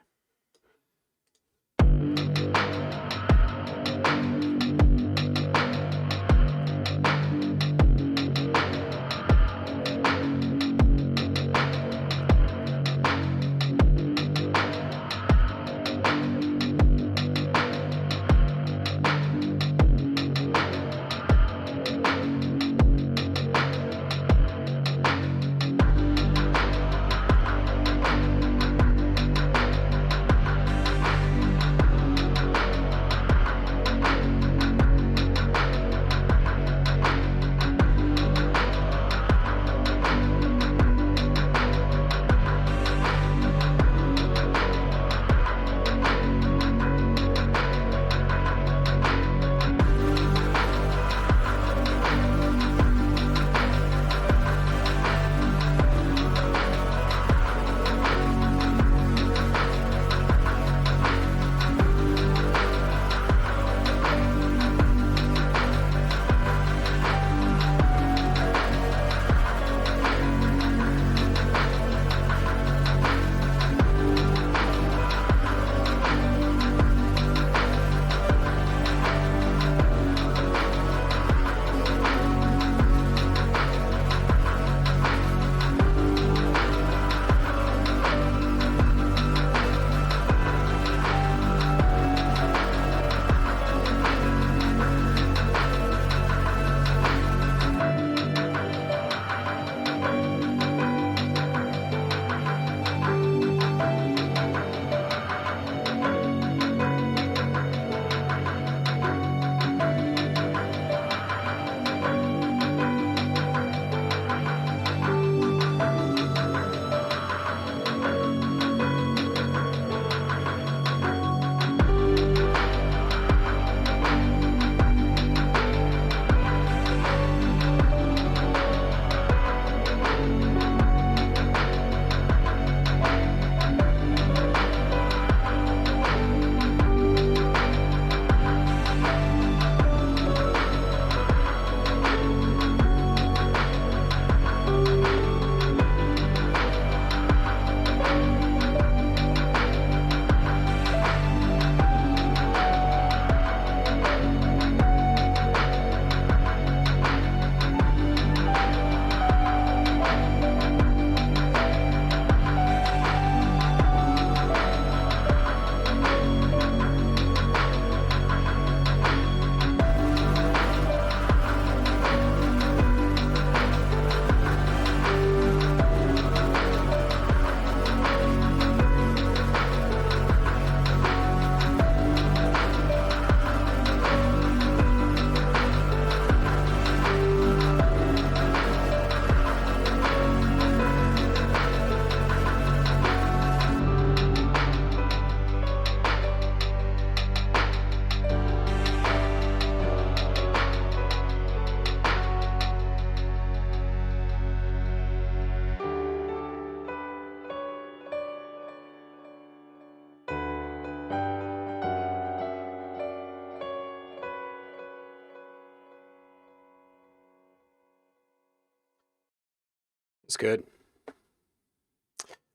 It's good.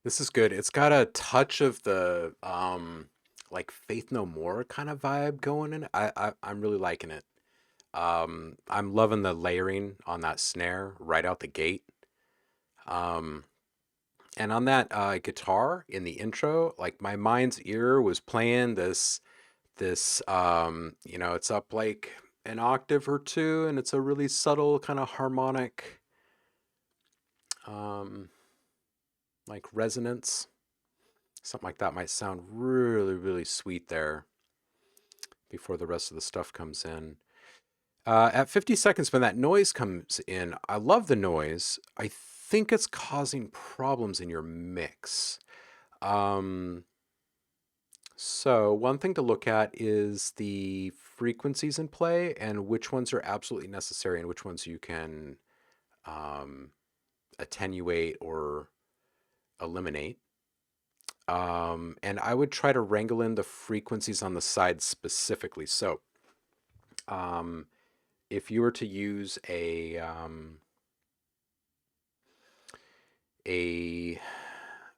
This is good. It's got a touch of the like Faith No More kind of vibe going in it. I'm really liking it. I'm loving the layering on that snare right out the gate. Um, and on that guitar in the intro, like my mind's ear was playing this it's up like an octave or two, and it's a really subtle kind of harmonic um like resonance. Something like that might sound really, really sweet there before the rest of the stuff comes in. At 50 seconds, when that noise comes in, I love the noise. I think it's causing problems in your mix. Um, so one thing to look at is the frequencies in play and which ones are absolutely necessary and which ones you can um, attenuate or eliminate. And I would try to wrangle in the frequencies on the side specifically. So, if you were to use a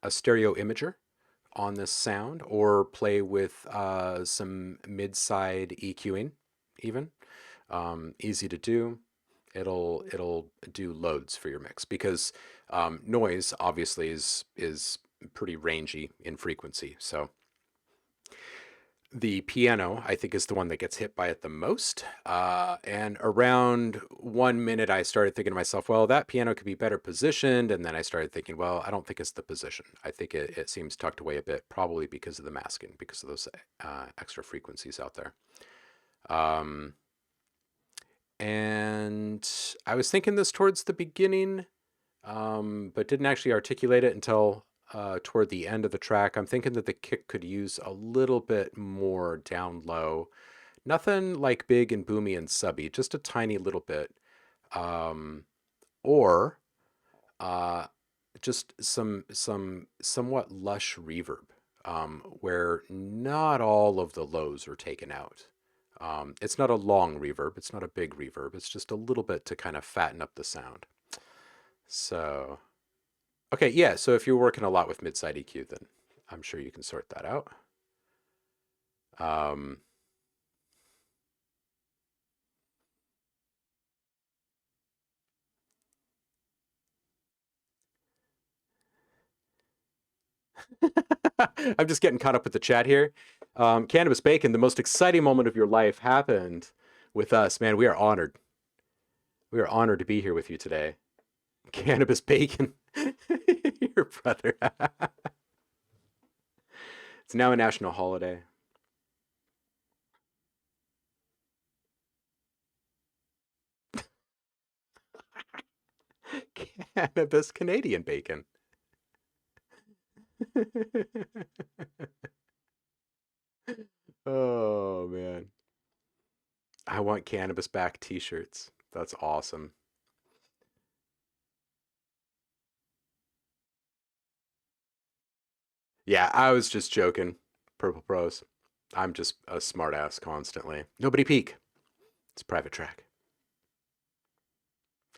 stereo imager on this sound, or play with some mid-side EQing, even easy to do. It'll do loads for your mix because noise obviously is pretty rangy in frequency. So the piano, I think, is the one that gets hit by it the most. And around 1 minute, I started thinking to myself, well, that piano could be better positioned. And then I started thinking, well, I don't think it's the position. I think it seems tucked away a bit, probably because of the masking, because of those extra frequencies out there. And I was thinking this towards the beginning, but didn't actually articulate it until toward the end of the track. I'm thinking that the kick could use a little bit more down low. Nothing like big and boomy and subby, just a tiny little bit. Or just some somewhat lush reverb, where not all of the lows are taken out. It's not a long reverb, it's not a big reverb, it's just a little bit to kind of fatten up the sound. So, okay, yeah, so if you're working a lot with mid-side EQ, then I'm sure you can sort that out. I'm just getting caught up with the chat here. Cannabis Bacon, the most exciting moment of your life happened with us. Man, we are honored. We are honored to be here with you today. Cannabis Bacon, your brother. It's now a national holiday. Cannabis Canadian Bacon. Oh, man. I want cannabis back t-shirts. That's awesome. Yeah, I was just joking. Purple Pros. I'm just a smartass constantly. Nobody peek. It's a private track.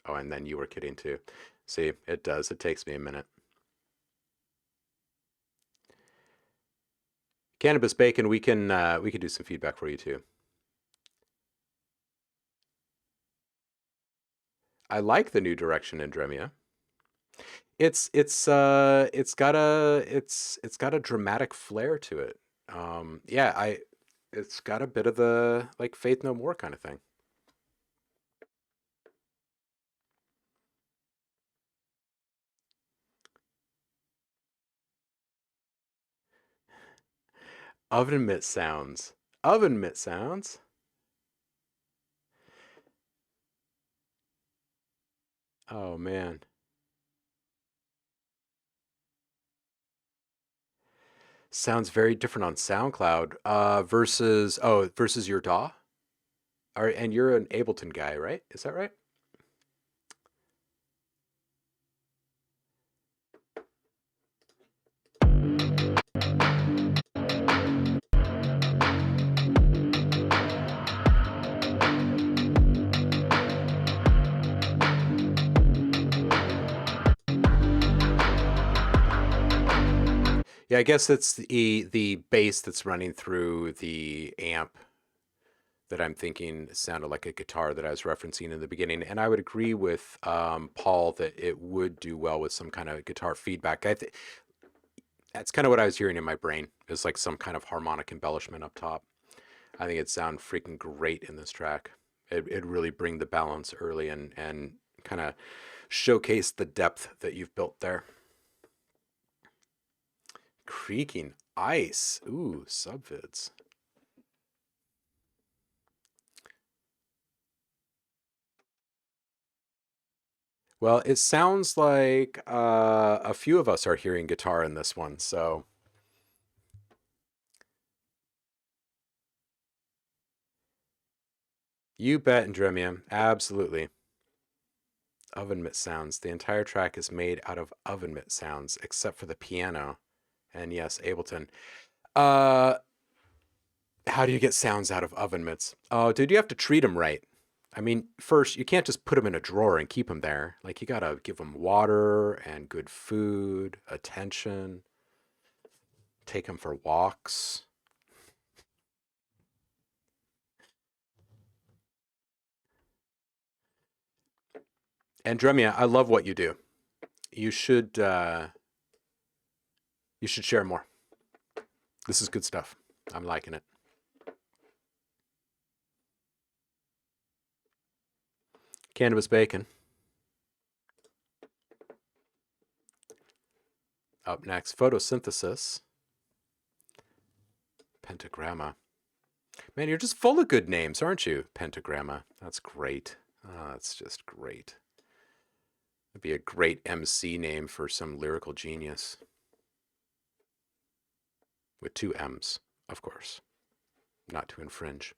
Oh, and then you were kidding too. See, it does. It takes me a minute. Cannabis Bacon, we can do some feedback for you too. I like the new direction in Dremia. It's got a dramatic flair to it. Yeah, it's got a bit of the like Faith No More kind of thing. Oven mitt sounds. Oven mitt sounds. Oh man. Sounds very different on SoundCloud versus your DAW. All right, and you're an Ableton guy, right? Is that right? Yeah, I guess it's the bass that's running through the amp that I'm thinking sounded like a guitar that I was referencing in the beginning. And I would agree with Paul that it would do well with some kind of guitar feedback. That's kind of what I was hearing in my brain, is like some kind of harmonic embellishment up top. I think it'd sound freaking great in this track. It'd really bring the balance early and kind of showcase the depth that you've built there. Creaking ice. Ooh, subvids. Well, it sounds like a few of us are hearing guitar in this one, so you bet, Andremium. Absolutely. Oven mitt sounds. The entire track is made out of oven mitt sounds, except for the piano. And yes, Ableton. Uh, how do you get sounds out of oven mitts? Oh, dude, you have to treat them right. I mean, first, you can't just put them in a drawer and keep them there. Like, you gotta give them water and good food, attention, take them for walks. And Dremia, I love what you do. You should uh, you should share more. This is good stuff. I'm liking it. Cannabis bacon. Up next, photosynthesis. Pentagramma. Man, you're just full of good names, aren't you? Pentagramma. That's great. Oh, that's just great. It'd be a great MC name for some lyrical genius. With two M's, of course. Not to infringe.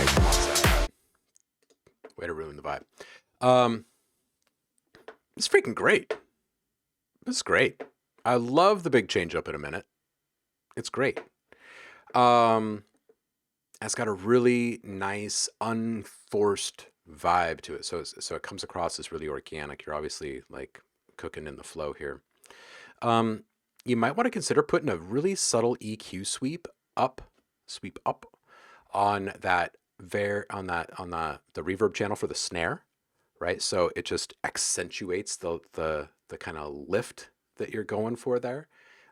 Okay, come on, Seth. Way to ruin the vibe. Um, it's freaking great. It's great. I love the big change up in a minute. It's great. Um, it's got a really nice, unforced vibe to it. So it comes across as really organic. You're obviously like cooking in the flow here. Um, you might want to consider putting a really subtle EQ sweep up on that on the reverb channel for the snare, right? So it just accentuates the kind of lift that you're going for there.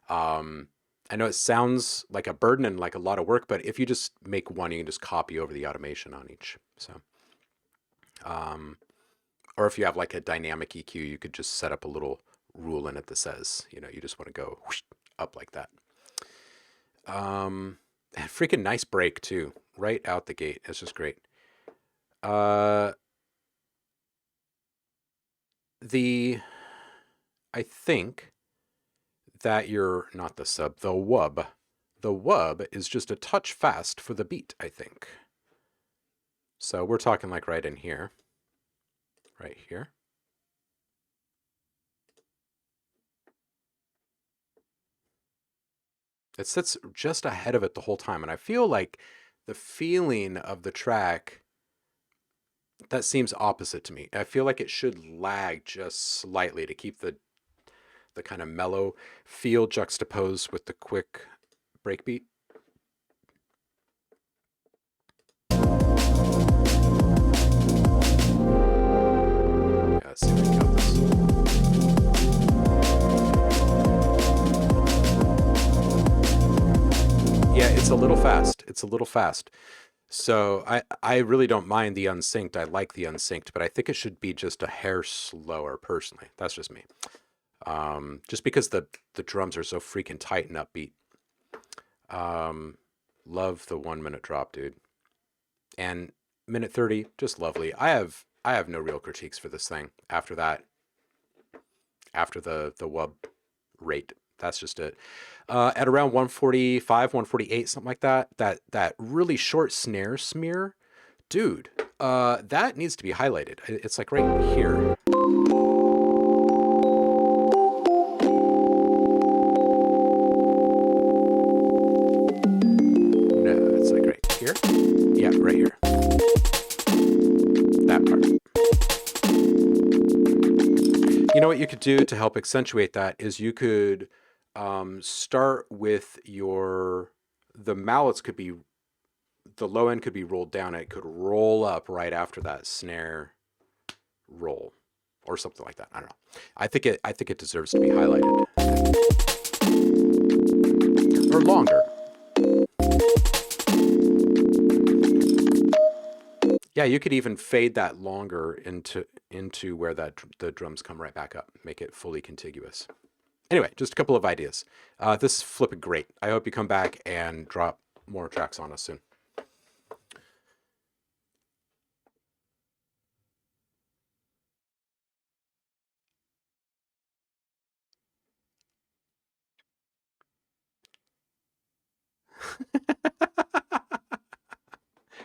Um, I know it sounds like a burden and like a lot of work, but if you just make one, you can just copy over the automation on each. So, or if you have like a dynamic EQ, you could just set up a little rule in it that says, you know, you just want to go whoosh, up like that. And freaking nice break too, right out the gate. It's just great. I think that you're not the sub, the wub. The wub is just a touch fast for the beat, I think. So we're talking like right in here. Right here. It sits just ahead of it the whole time. And I feel like the feeling of the track, that seems opposite to me. I feel like it should lag just slightly to keep the kind of mellow feel juxtaposed with the quick breakbeat. Yeah, let's see if I can count this. Yeah, it's a little fast. It's a little fast. So I really don't mind the unsynced. I like the unsynced, but I think it should be just a hair slower personally. That's just me. Just because the drums are so freaking tight and upbeat. Love the 1 minute drop, dude. And minute 30, just lovely. I have no real critiques for this thing after that. After the wub rate. That's just it. At around 145, 148, something like that. That really short snare smear, dude. That needs to be highlighted. It's like right here. No, it's like right here. Yeah, right here. That part. You know what you could do to help accentuate that is you could start with the mallets could be, the low end could be rolled down. It could roll up right after that snare roll or something like that. I don't know. I think it deserves to be highlighted. Or longer. Yeah, you could even fade that longer into where the drums come right back up. Make it fully contiguous. Anyway, just a couple of ideas. This is flipping great. I hope you come back and drop more tracks on us soon.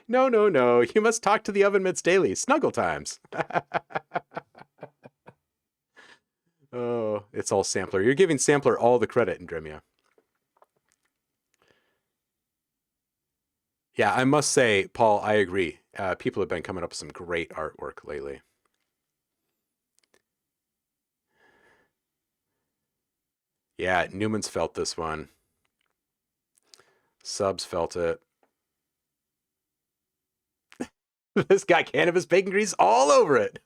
No, no, no. You must talk to the oven mitts daily. Snuggle times. Oh, it's all Sampler. You're giving Sampler all the credit, Andremia. Yeah, I must say, Paul, I agree. People have been coming up with some great artwork lately. Yeah, Newman's felt this one. Subs felt it. This got cannabis bacon grease all over it.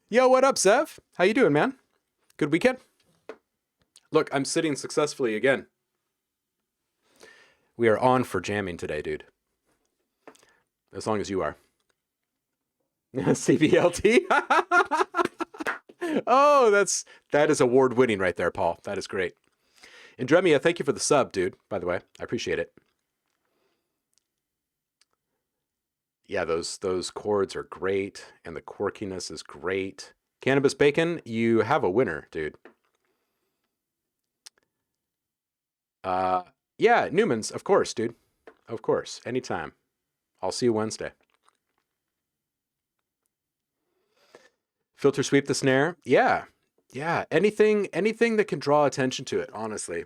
Yo, what up, Zev? How you doing, man? Good weekend? Look, I'm sitting successfully again. We are on for jamming today, dude. As long as you are. CBLT? Oh, that is award winning right there, Paul. That is great. Andremia, thank you for the sub, dude, by the way. I appreciate it. Yeah, those chords are great, and the quirkiness is great. Cannabis Bacon, you have a winner, dude. Yeah, Newman's, of course, dude. Of course, anytime. I'll see you Wednesday. Filter sweep the snare. Yeah. Yeah, anything that can draw attention to it, honestly.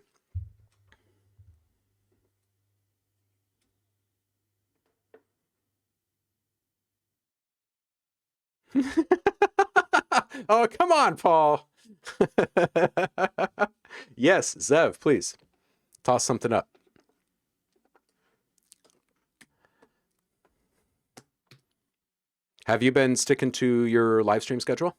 Oh, come on, Paul. Yes, Zev, please. Toss something up. Have you been sticking to your live stream schedule?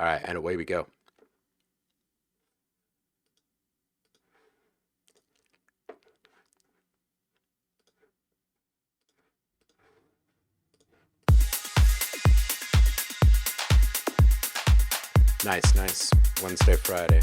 All right, and away we go. Nice, nice. Wednesday, Friday.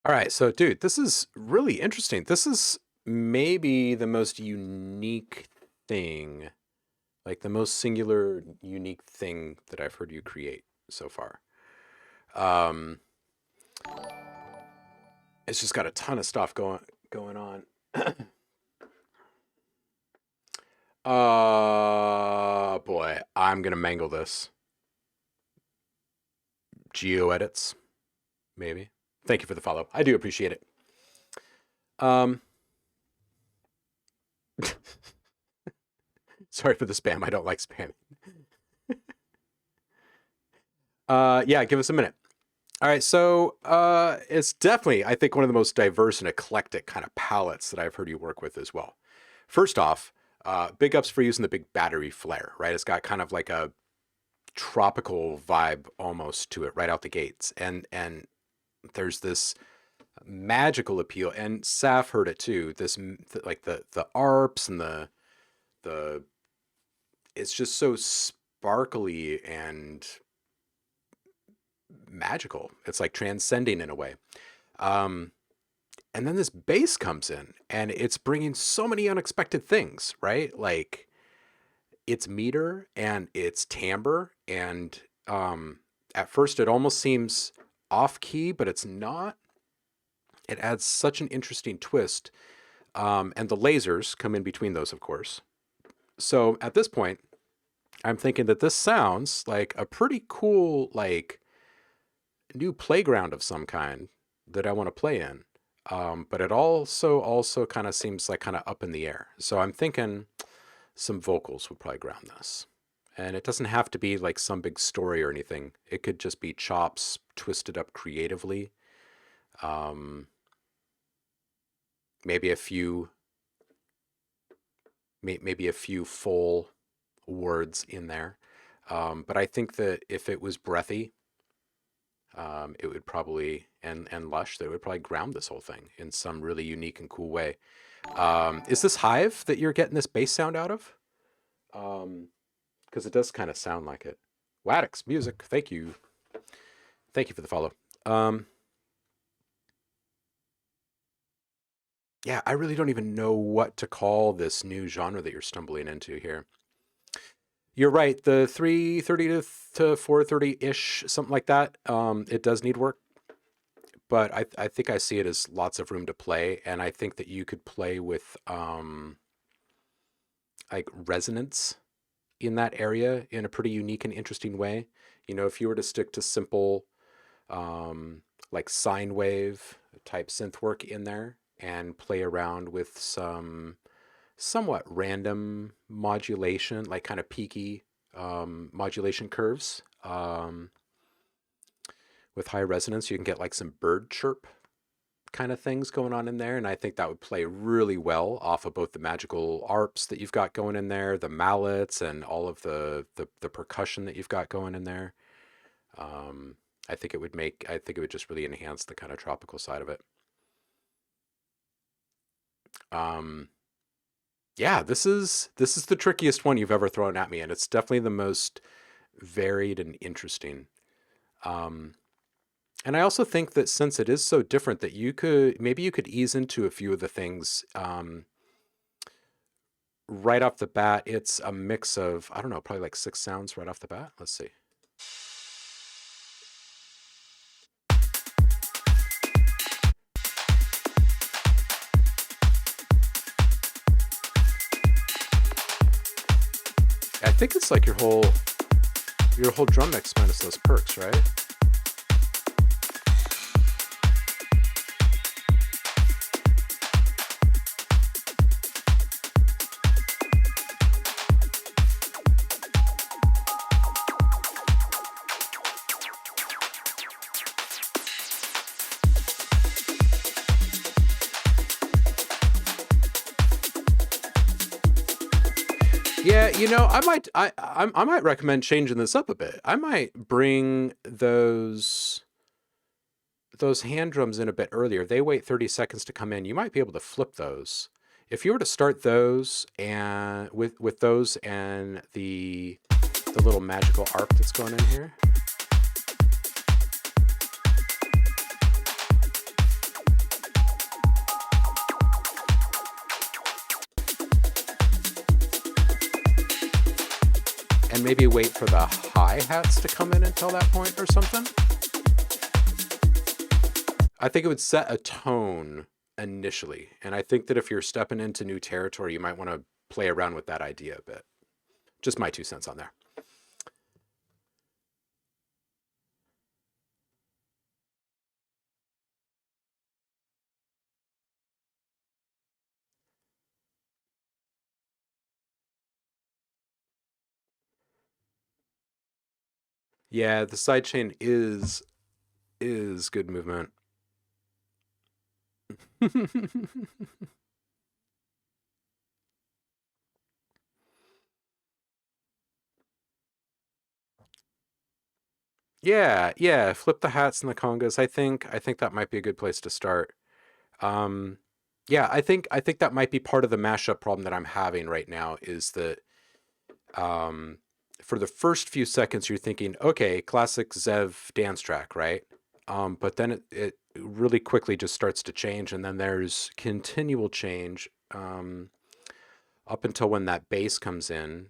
All right, so dude, this is really interesting. This is maybe the most unique thing, like the most singular, unique thing that I've heard you create so far. Um, it's just got a ton of stuff going on. Boy, I'm gonna mangle this. Geo edits, maybe. Thank you for the follow. I do appreciate it. Um, sorry for the spam. I don't like spam. Yeah, give us a minute. All right, so it's definitely, I think, one of the most diverse and eclectic kind of palettes that I've heard you work with as well. First off, big ups for using the big battery flare, right? It's got kind of like a tropical vibe almost to it right out the gates, and there's this magical appeal. And Saf heard it too. This like the arps and the it's just so sparkly and magical. It's like transcending in a way. Um, and then this bass comes in and it's bringing so many unexpected things, right? Like its meter and its timbre. And at first it almost seems off key, but it's not. It adds such an interesting twist. And the lasers come in between those, of course. So at this point, I'm thinking that this sounds like a pretty cool, like, new playground of some kind that I want to play in. But it also kind of seems like kind of up in the air. So I'm thinking some vocals would probably ground this. And it doesn't have to be like some big story or anything. It could just be chops twisted up creatively. Um, maybe a few maybe a few full words in there. But I think that if it was breathy, it would probably and lush, that would probably ground this whole thing in some really unique and cool way. Is this Hive that you're getting this bass sound out of? Because it does kind of sound like it. Waddix Music, thank you for the follow. Yeah, I really don't even know what to call this new genre that you're stumbling into here. You're right. The 3:30 to 4:30 ish, something like that. It does need work, but I think I see it as lots of room to play, and I think that you could play with like resonance in that area in a pretty unique and interesting way. You know, if you were to stick to simple like sine wave type synth work in there and play around with some somewhat random modulation, like kind of peaky modulation curves with high resonance, you can get like some bird chirp kind of things going on in there. And I think that would play really well off of both the magical arps that you've got going in there, the mallets, and all of the percussion that you've got going in there. I think it would just really enhance the kind of tropical side of it. Yeah, this is the trickiest one you've ever thrown at me, and it's definitely the most varied and interesting. And I also think that since it is so different, that you could ease into a few of the things right off the bat. It's a mix of, I don't know, probably like 6 sounds right off the bat. Let's see. I think it's like your whole drum mix minus those perks, right? Yeah, you know, I might recommend changing this up a bit. I might bring those hand drums in a bit earlier. They wait 30 seconds to come in. You might be able to flip those. If you were to start those and with those and the little magical arp that's going in here. and maybe wait for the hi-hats to come in until that point or something. I think it would set a tone initially, and I think that if you're stepping into new territory, you might want to play around with that idea a bit. Just my 2 cents on there. Yeah, the sidechain is good movement. Yeah, flip the hats and the congas. I think that might be a good place to start. Yeah, I think that might be part of the mashup problem that I'm having right now is that for the first few seconds you're thinking, okay, classic Zev dance track, right? But then it really quickly just starts to change, and then there's continual change up until when that bass comes in,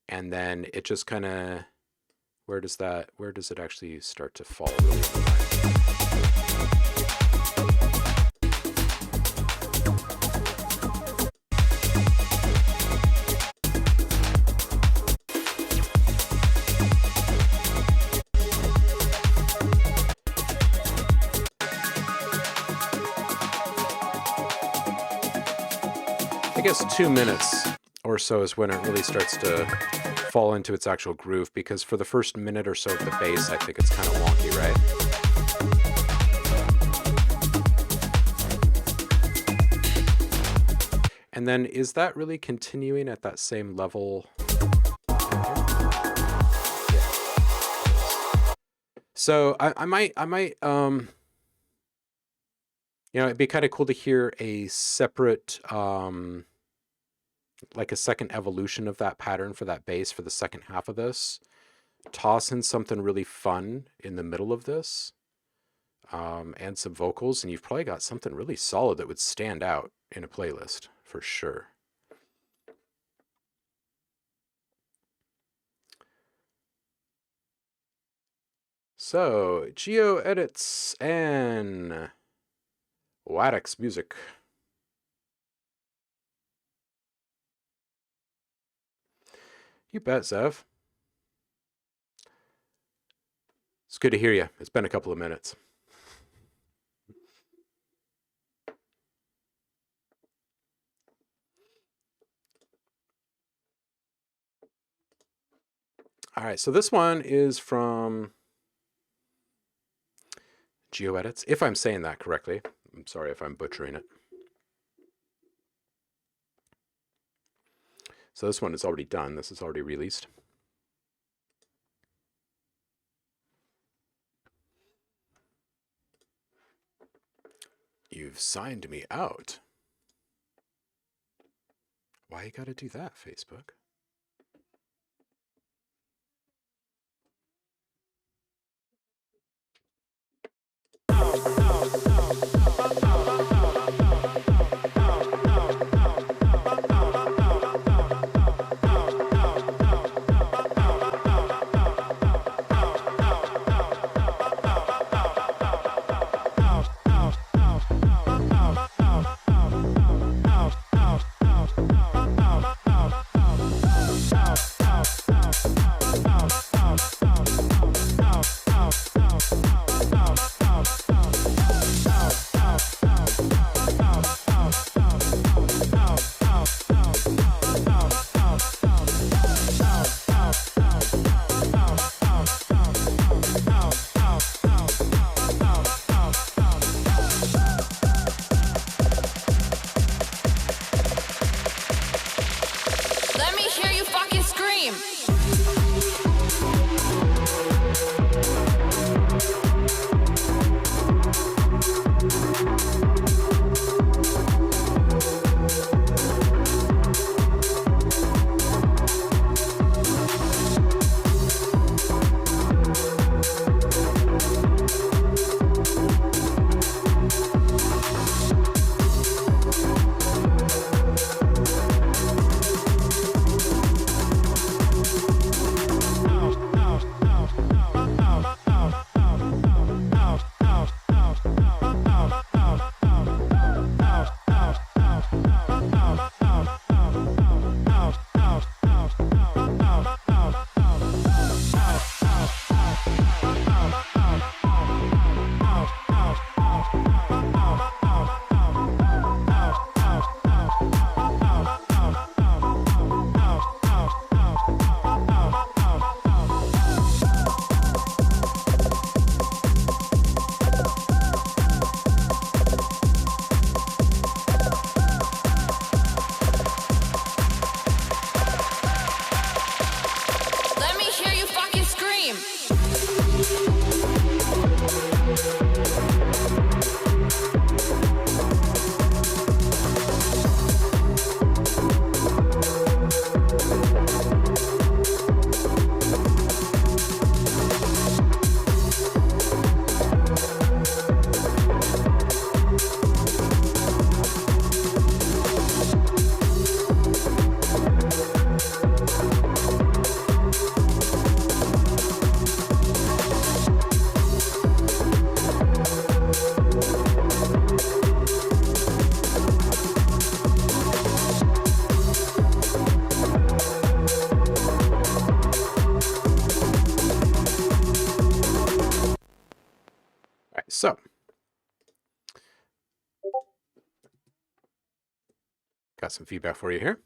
and then it just kind of where does it actually start to fall really in line? I guess 2 minutes or so is when it really starts to fall into its actual groove, because for the first minute or so of the bass, I think it's kind of wonky, right? And then is that really continuing at that same level? So I might it'd be kind of cool to hear a separate like a second evolution of that pattern for that bass for the second half of this. Toss in something really fun in the middle of this, and some vocals, and you've probably got something really solid that would stand out in a playlist for sure. So, Geo Edits and Wadix Music. You bet, Zev. It's good to hear you. It's been a couple of minutes. All right, so this one is from GeoEdits, if I'm saying that correctly. I'm sorry if I'm butchering it. So this one is already done. This is already released. You've signed me out. Why you gotta do that, Facebook? Got some feedback for you here.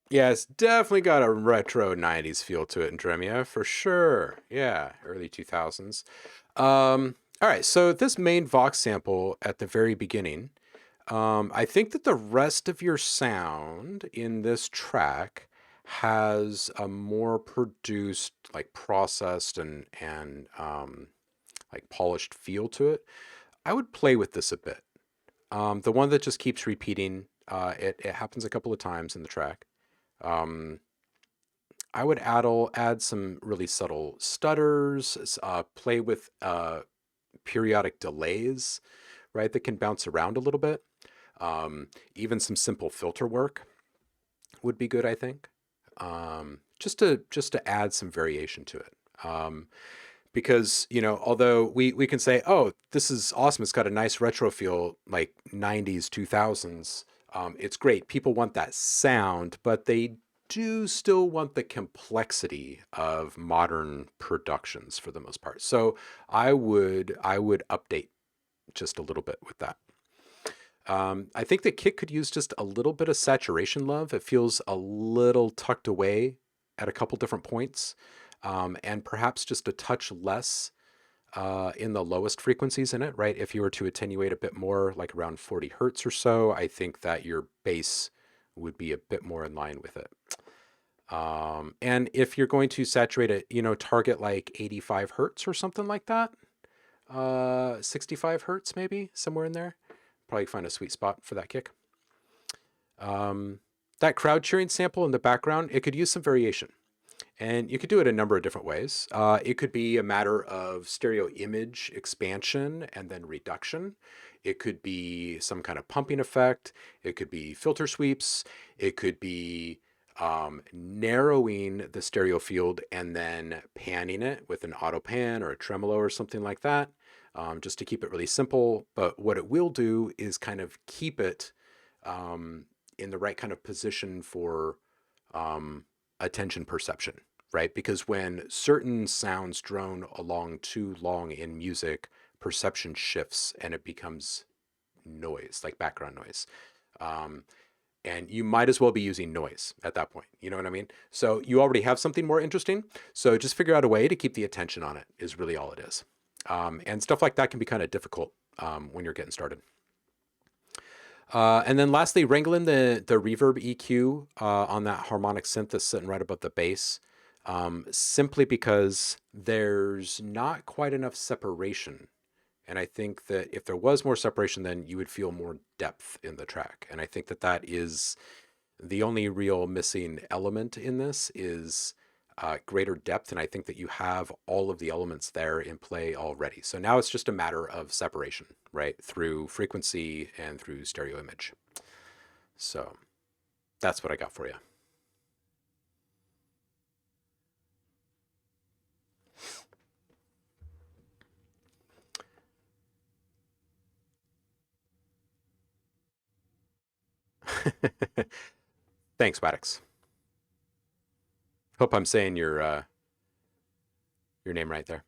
Yeah, it's definitely got a retro 90s feel to it in Dremia, for sure. Yeah, early 2000s. All right, so this main Vox sample at the very beginning, I think that the rest of your sound in this track has a more produced, like processed and like polished feel to it. I would play with this a bit. The one that just keeps repeating, it happens a couple of times in the track. Um, I would add some really subtle stutters, play with periodic delays, right, that can bounce around a little bit. Even some simple filter work would be good, I think, just to add some variation to it. Because, you know, although we can say, oh, this is awesome, it's got a nice retro feel, like 90s, 2000s, it's great. People want that sound, but they do still want the complexity of modern productions for the most part. So I would update just a little bit with that. I think the kit could use just a little bit of saturation love. It feels a little tucked away at a couple different points, and perhaps just a touch less in the lowest frequencies in it, right? If you were to attenuate a bit more, like around 40 hertz or so, I think that your bass would be a bit more in line with it. And if you're going to saturate it, you know, target like 85 hertz or something like that, 65 hertz maybe, somewhere in there. Probably find a sweet spot for that kick. That crowd cheering sample in the background, it could use some variation. And you could do it a number of different ways. It could be a matter of stereo image expansion and then reduction. It could be some kind of pumping effect. It could be filter sweeps. It could be narrowing the stereo field and then panning it with an auto pan or a tremolo or something like that, just to keep it really simple. But what it will do is kind of keep it in the right kind of position for attention perception, right? Because when certain sounds drone along too long in music, perception shifts and it becomes noise, like background noise. And you might as well be using noise at that point. You know what I mean? So you already have something more interesting. So just figure out a way to keep the attention on it is really all it is. And stuff like that can be kind of difficult when you're getting started. And then lastly, wrangling the reverb EQ on that harmonic synth that's sitting right above the bass, simply because there's not quite enough separation. And I think that if there was more separation, then you would feel more depth in the track. And I think that that is the only real missing element in this is greater depth. And I think that you have all of the elements there in play already. So now it's just a matter of separation, right? Through frequency and through stereo image. So that's what I got for you. Thanks, Wadix. Hope I'm saying your name right there.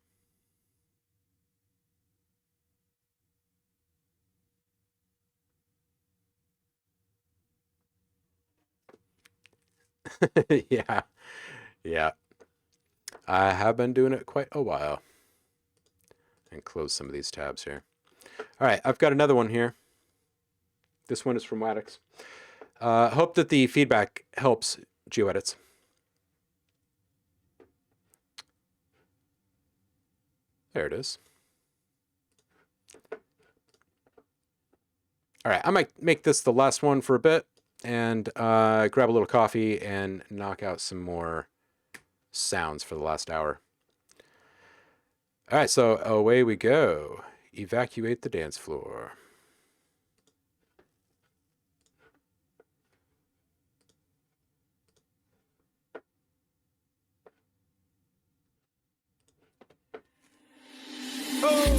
Yeah, yeah. I have been doing it quite a while. And close some of these tabs here. All right, I've got another one here. This one is from Wadix. Hope that the feedback helps, GeoEdits. There it is. All right, I might make this the last one for a bit and grab a little coffee and knock out some more sounds for the last hour. All right, so away we go. Evacuate the dance floor.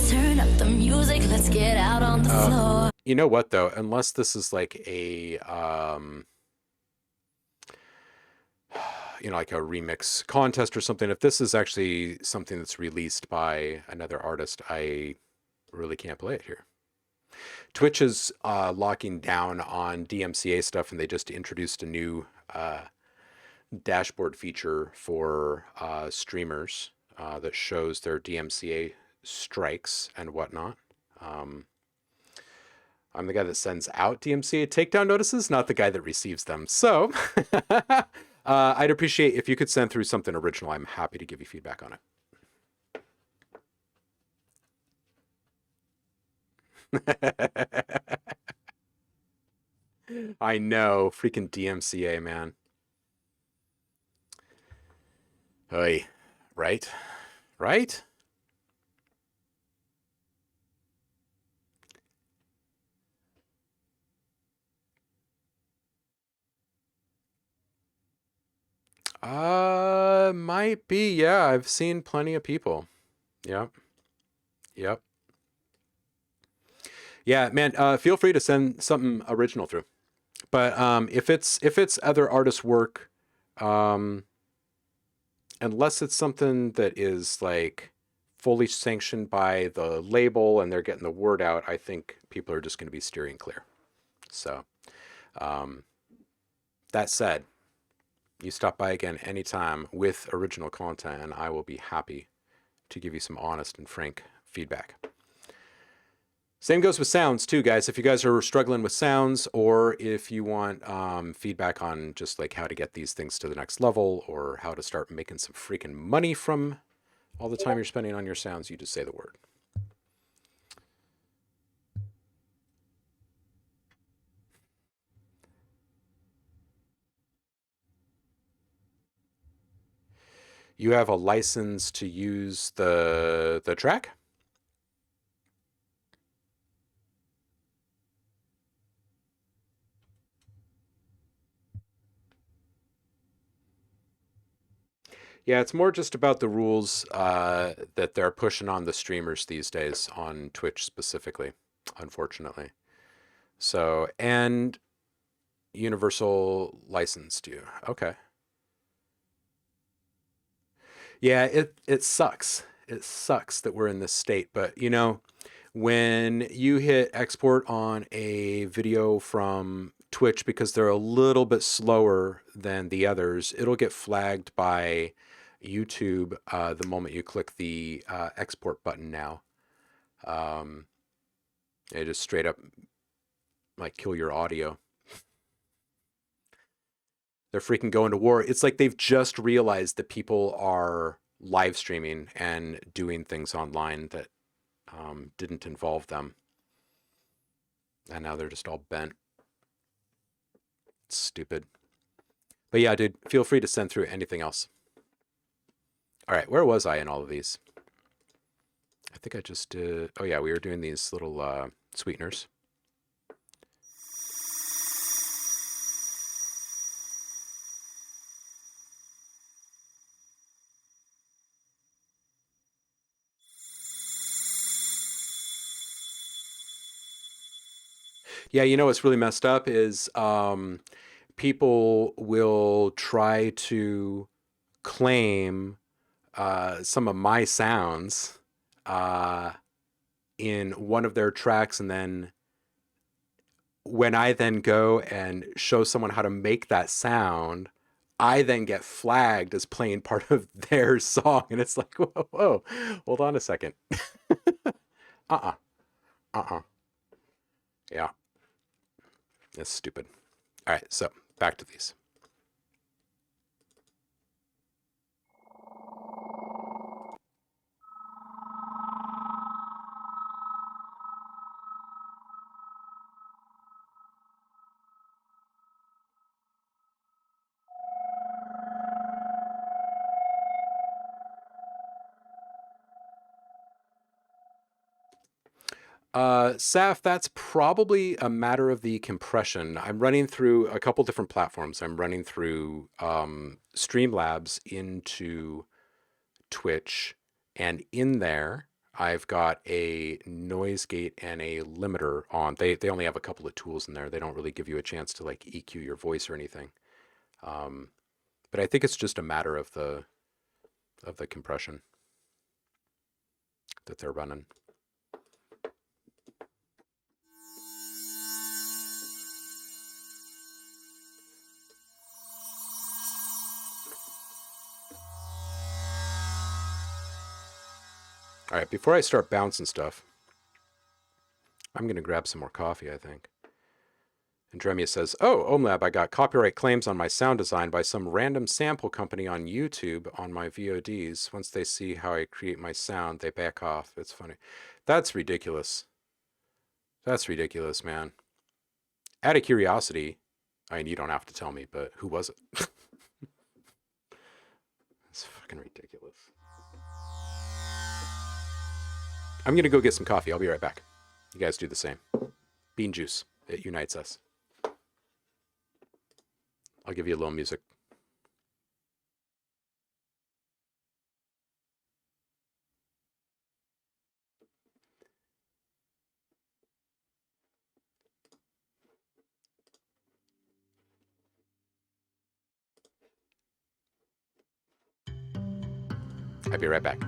Turn up the music, let's get out on the floor. You know what though? Unless this is like a like a remix contest or something. If this is actually something that's released by another artist, I really can't play it here. Twitch is locking down on DMCA stuff, and they just introduced a new dashboard feature for streamers that shows their DMCA strikes and whatnot. I'm the guy that sends out DMCA takedown notices, not the guy that receives them. So I'd appreciate if you could send through something original. I'm happy to give you feedback on it. I know, freaking DMCA, man. Hey, right? Right? Might be. Yeah, I've seen plenty of people. Yep. Yep. Yeah, man, feel free to send something original through. But if it's other artists' work, um, unless it's something that is like fully sanctioned by the label and they're getting the word out, I think people are just going to be steering clear. So, um, that said, you stop by again anytime with original content, and I will be happy to give you some honest and frank feedback. Same goes with sounds too, guys. If you guys are struggling with sounds, or if you want feedback on just like how to get these things to the next level, or how to start making some freaking money from all the time you're spending on your sounds, you just say the word. You have a license to use the track? Yeah, it's more just about the rules that they're pushing on the streamers these days on Twitch specifically, unfortunately. So, and universal license to you. Okay. Yeah, it sucks. It sucks that we're in this state, but when you hit export on a video from Twitch because they're a little bit slower than the others, it'll get flagged by YouTube the moment you click the export button now. Um, it just straight up like kill your audio. They're freaking going to war. It's like they've just realized that people are live streaming and doing things online that didn't involve them. And now they're just all bent. It's stupid. But yeah, dude, feel free to send through anything else. All right, where was I in all of these? I think I just did. Oh, yeah, we were doing these little sweeteners. Yeah, what's really messed up is people will try to claim some of my sounds uh, in one of their tracks, and then when I then go and show someone how to make that sound, I then get flagged as playing part of their song, and it's like, whoa, whoa, hold on a second. Uh-uh, uh-uh. Yeah, it's stupid. All right, so back to these. Saf, that's probably a matter of the compression. I'm running through a couple different platforms. I'm running through Streamlabs into Twitch, and in there, I've got a noise gate and a limiter on. They only have a couple of tools in there. They don't really give you a chance to like EQ your voice or anything. Um, But I think it's just a matter of the compression that they're running. All right, before I start bouncing stuff, I'm going to grab some more coffee, I think. And Dremia says, oh, OhmLab, I got copyright claims on my sound design by some random sample company on YouTube on my VODs. Once they see how I create my sound, they back off. It's funny. That's ridiculous. That's ridiculous, man. Out of curiosity, I mean, you don't have to tell me, but who was it? It's fucking ridiculous. I'm going to go get some coffee. I'll be right back. You guys do the same. Bean juice. It unites us. I'll give you a little music. I'll be right back.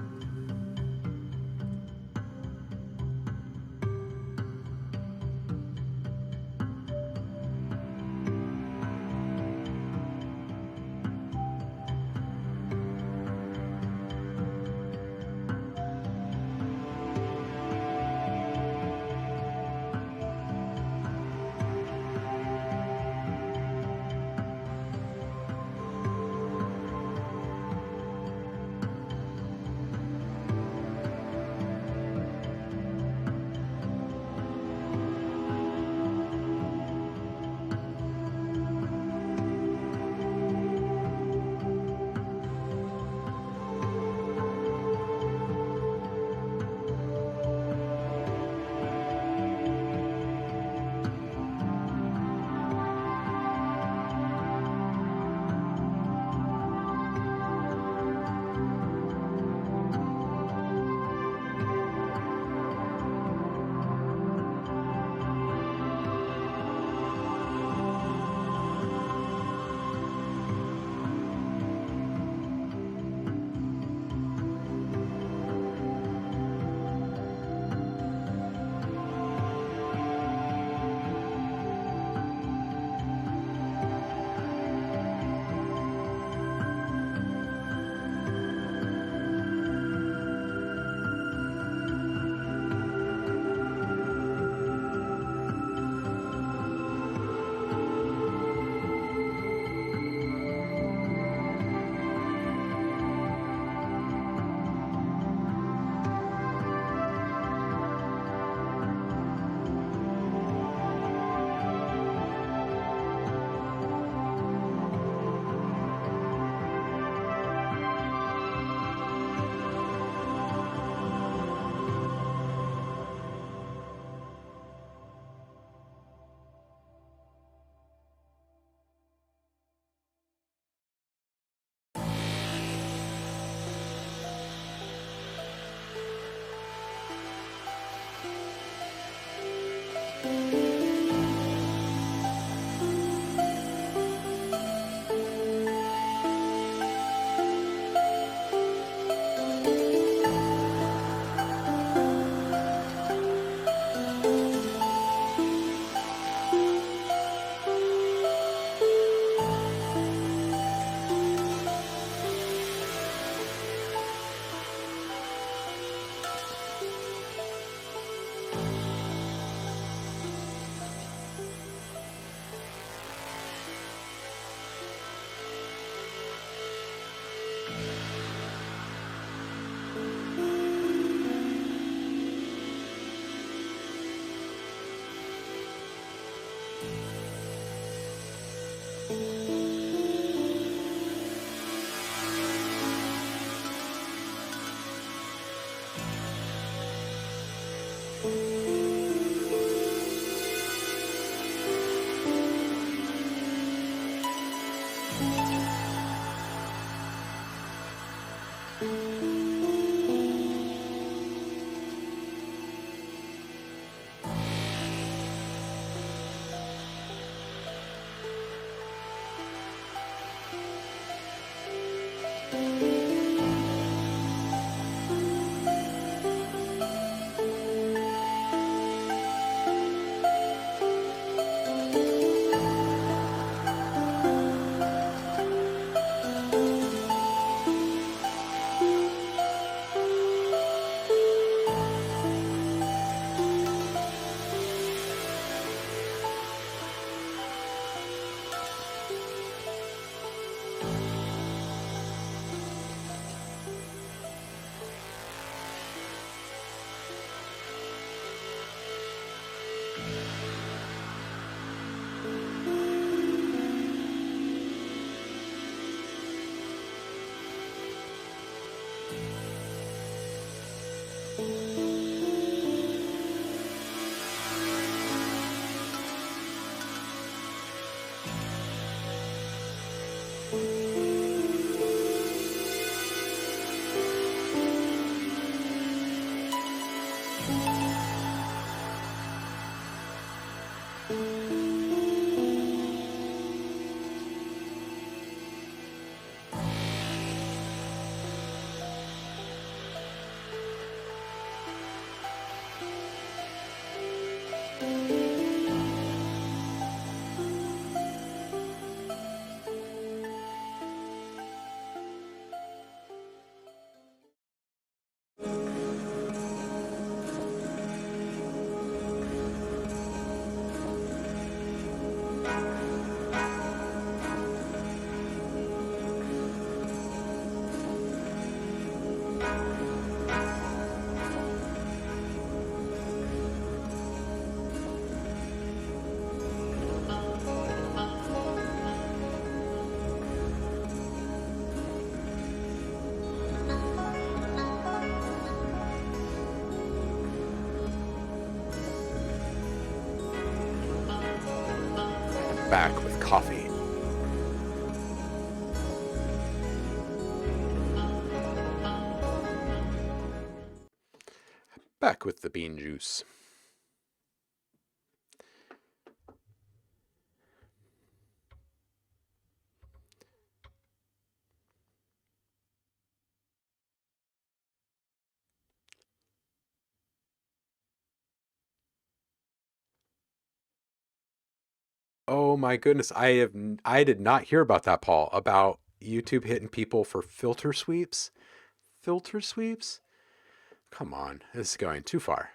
back with coffee. Back with the bean juice. Oh my goodness, I did not hear about that, Paul, about YouTube hitting people for filter sweeps. Filter sweeps? Come on, this is going too far.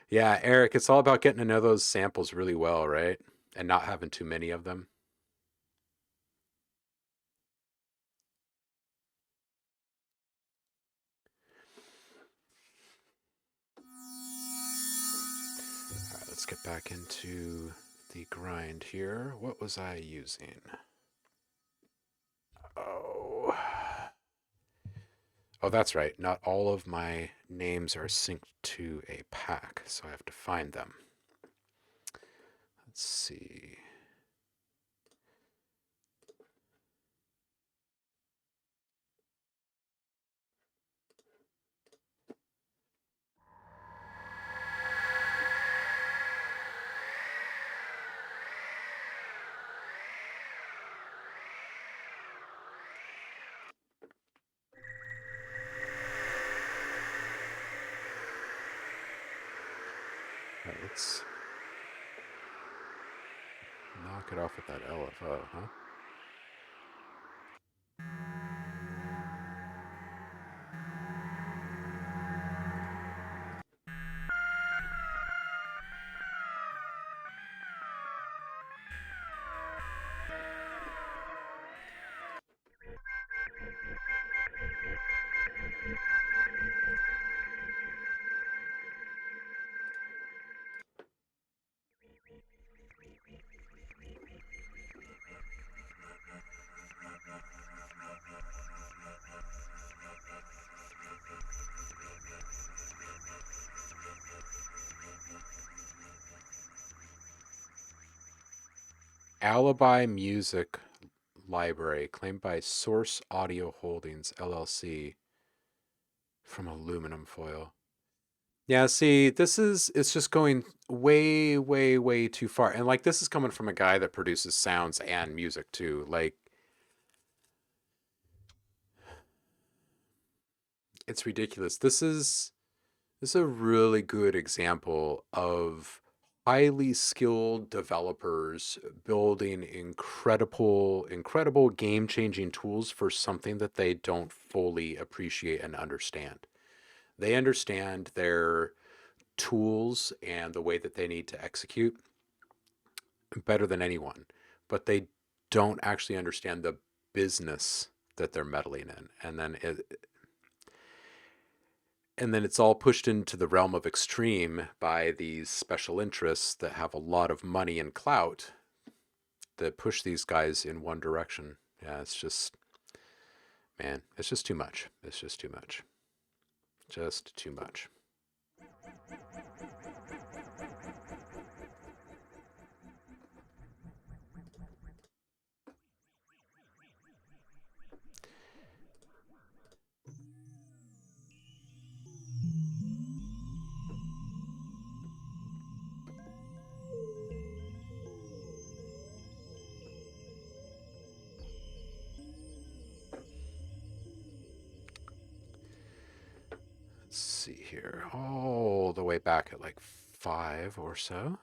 Yeah, Eric, it's all about getting to know those samples really well, right? And not having too many of them. All right, let's get back into the grind here. What was I using? Oh. Oh, that's right. Not all of my names are synced to a pack, so I have to find them. Let's see. All right, let's knock it off with that LFO, huh? Alibi Music Library, claimed by Source Audio Holdings, LLC, from aluminum foil. Yeah, see, it's just going way, way, way too far. And like, this is coming from a guy that produces sounds and music too. Like, it's ridiculous. This is a really good example of highly skilled developers building incredible game-changing tools for something that they don't fully appreciate and understand. They understand their tools and the way that they need to execute better than anyone, but they don't actually understand the business that they're meddling in. And then it's all pushed into the realm of extreme by these special interests that have a lot of money and clout that push these guys in one direction. Yeah, it's just, man, it's just too much. It's just too much. Just too much. Let's see here. All the way back at like 5 or so.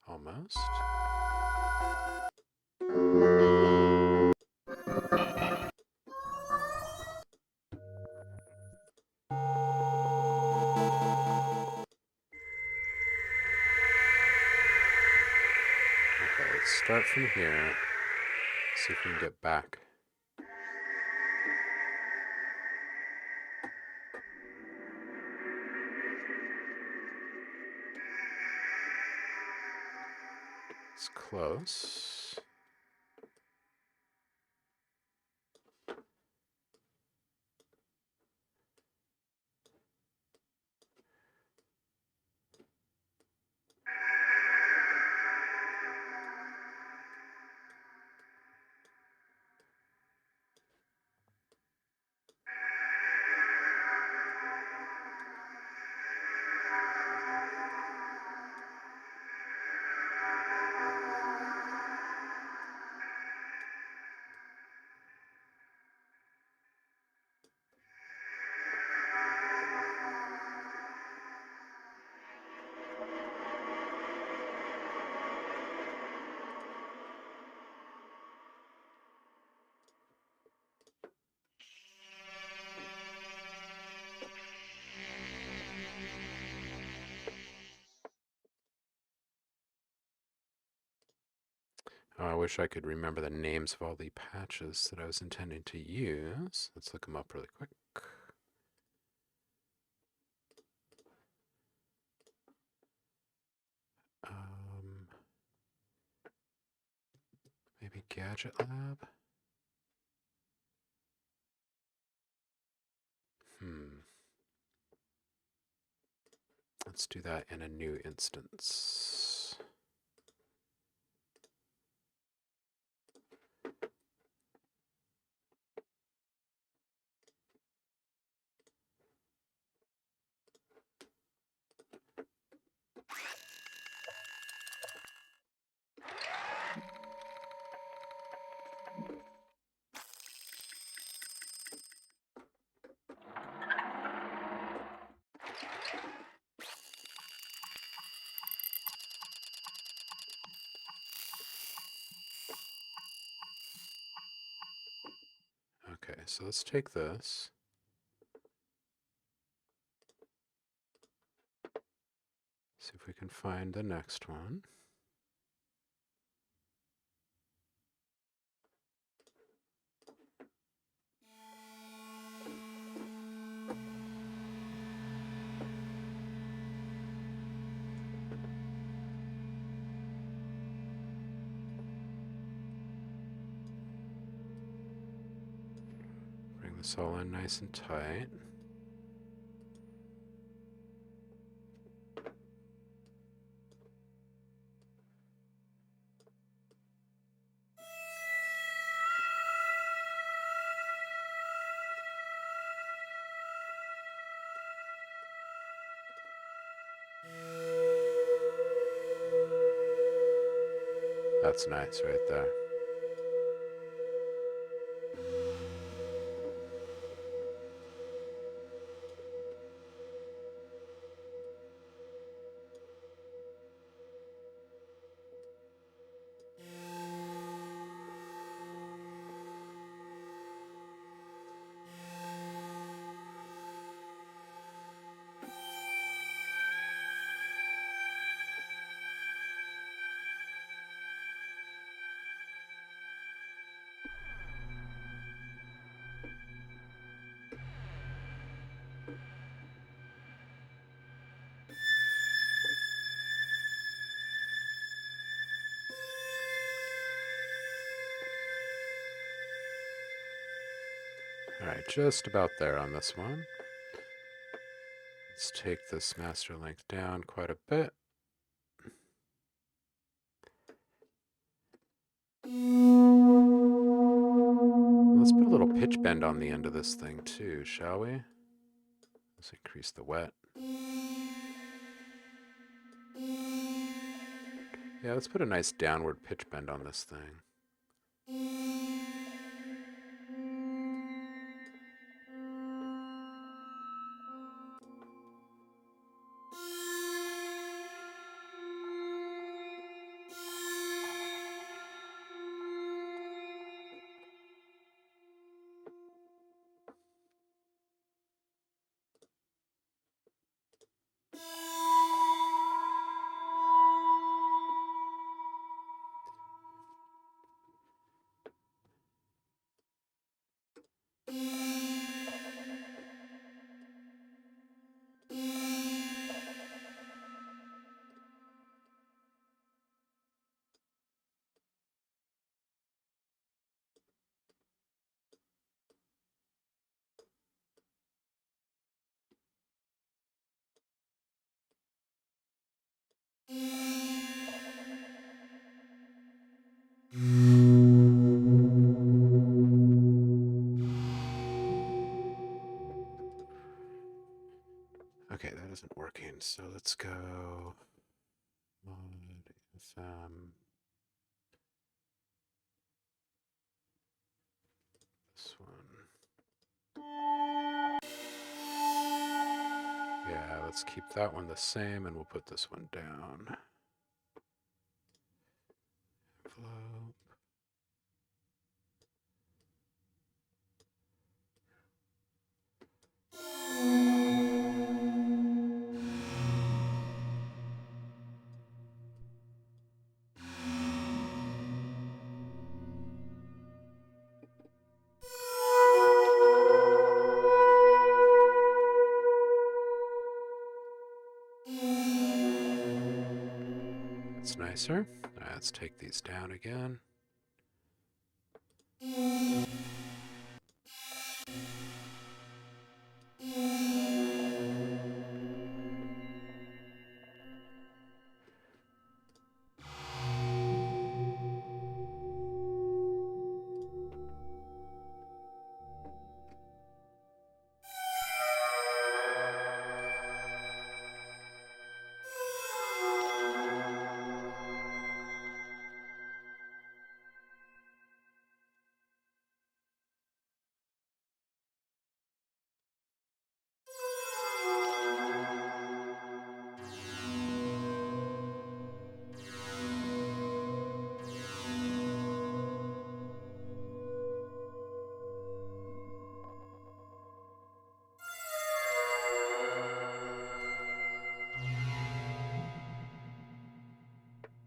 Almost. Okay, let's start from here. See if we can get back. It's close. Oh, I wish I could remember the names of all the patches that I was intending to use. Let's look them up really quick. Um, maybe Gadget Lab? Let's do that in a new instance. Okay, so let's take this. See if we can find the next one. Bring this all in nice and tight. That's nice right there. All right, just about there on this one. Let's take this master length down quite a bit. Let's put a little pitch bend on the end of this thing too, shall we? Let's increase the wet. Yeah, let's put a nice downward pitch bend on this thing. isn't working, so let's go mod FM. This one. Yeah, let's keep that one the same, and we'll put this one down. Envelope. That's nicer. All right, let's take these down again.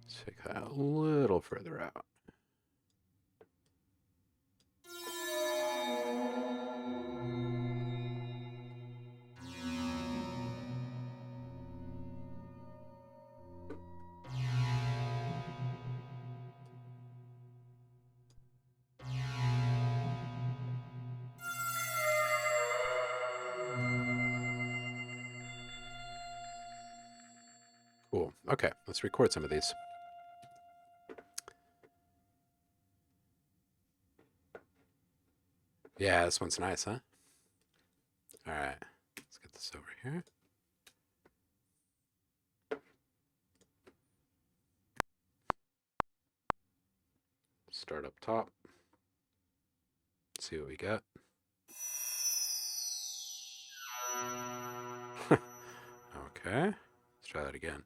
Let's take that a little further out. Cool. Okay, let's record some of these. Yeah, this one's nice, huh? All right, let's get this over here. Start up top. See what we got. Okay, let's try that again.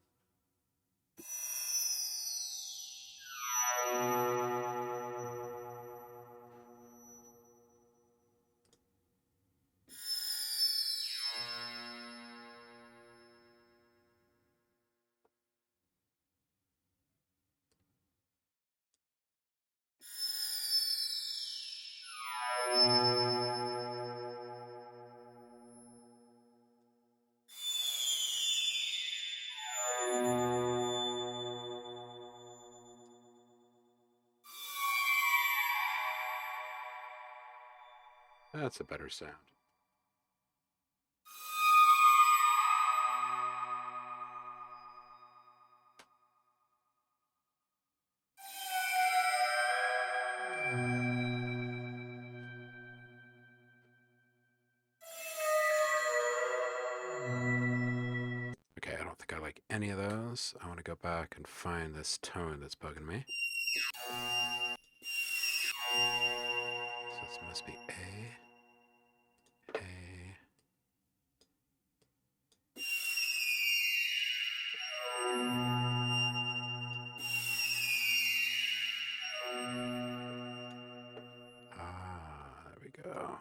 That's a better sound. Okay, I don't think I like any of those. I want to go back and find this tone that's bugging me. So this must be A. Ah, there we go.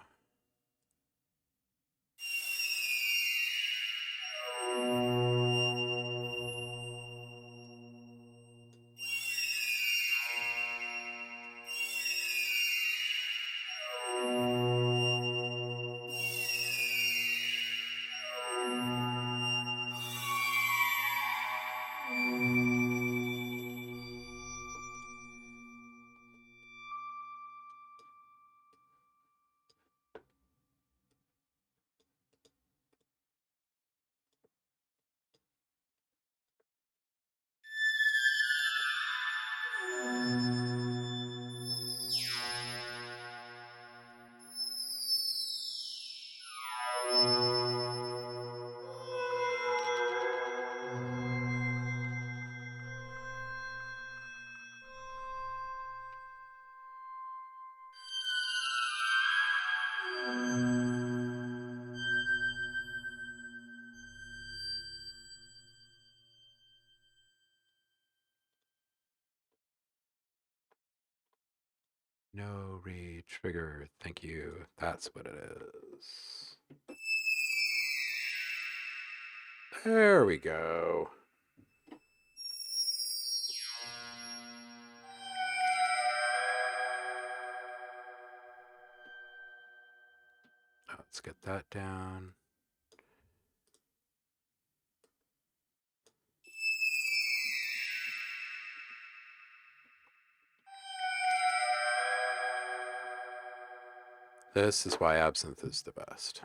No re-trigger. Thank you. That's what it is. There we go. Let's get that down. This is why absinthe is the best.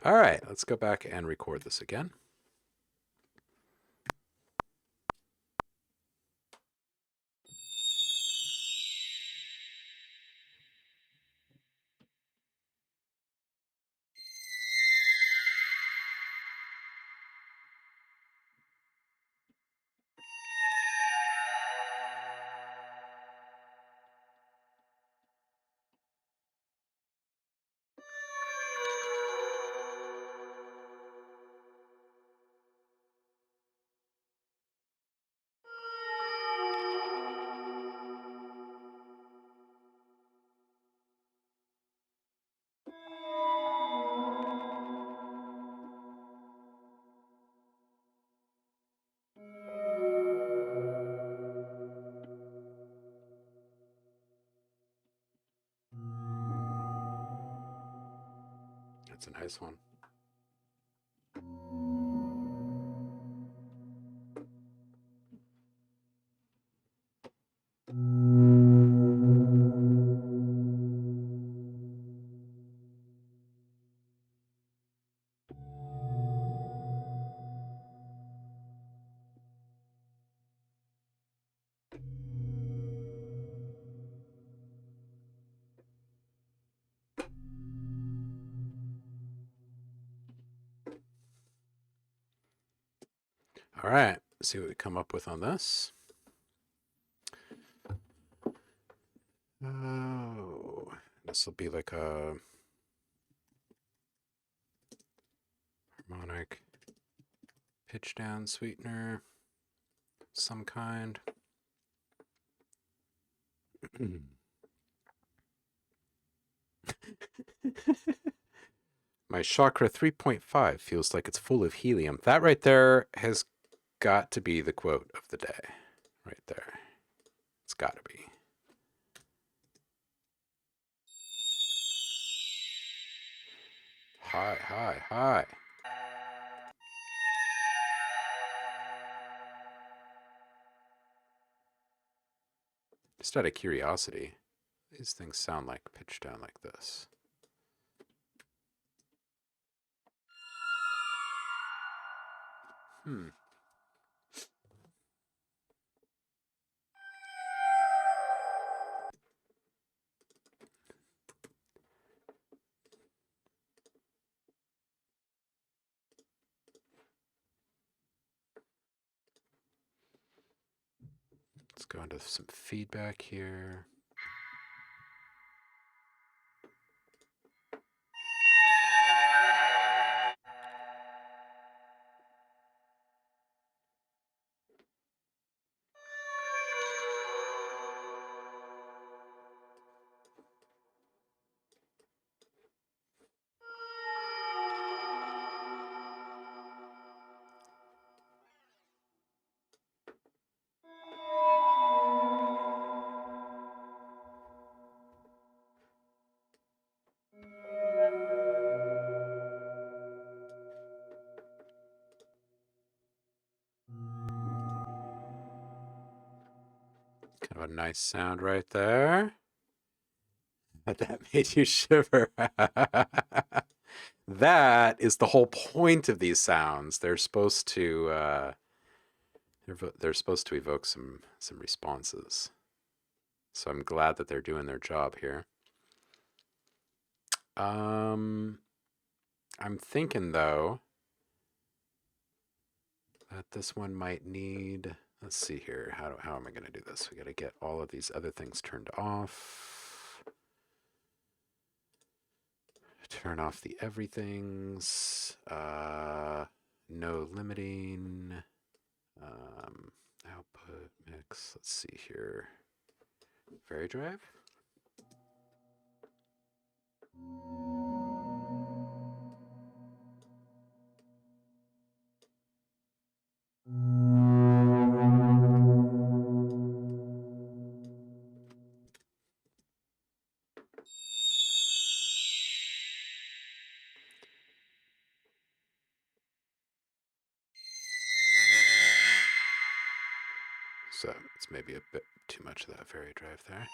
All right, let's go back and record this again. That's a nice one. All right, let's see what we come up with on this. Oh, this will be like a harmonic pitch down sweetener, some kind. My chakra 3.5 feels like it's full of helium. That right there has got to be the quote of the day. Right there. It's got to be. Hi, hi, hi. Just out of curiosity, these things sound like pitch down like this. Let's go into some feedback here. Kind of a nice sound right there. That made you shiver. That is the whole point of these sounds. They're supposed to they're supposed to evoke some responses. So I'm glad that they're doing their job here. I'm thinking though that this one might need. Let's see here. How am I going to do this? We got to get all of these other things turned off. Turn off the everythings. No limiting. Output mix. Let's see here. Ferry drive? So it's maybe a bit too much of that ferry drive there.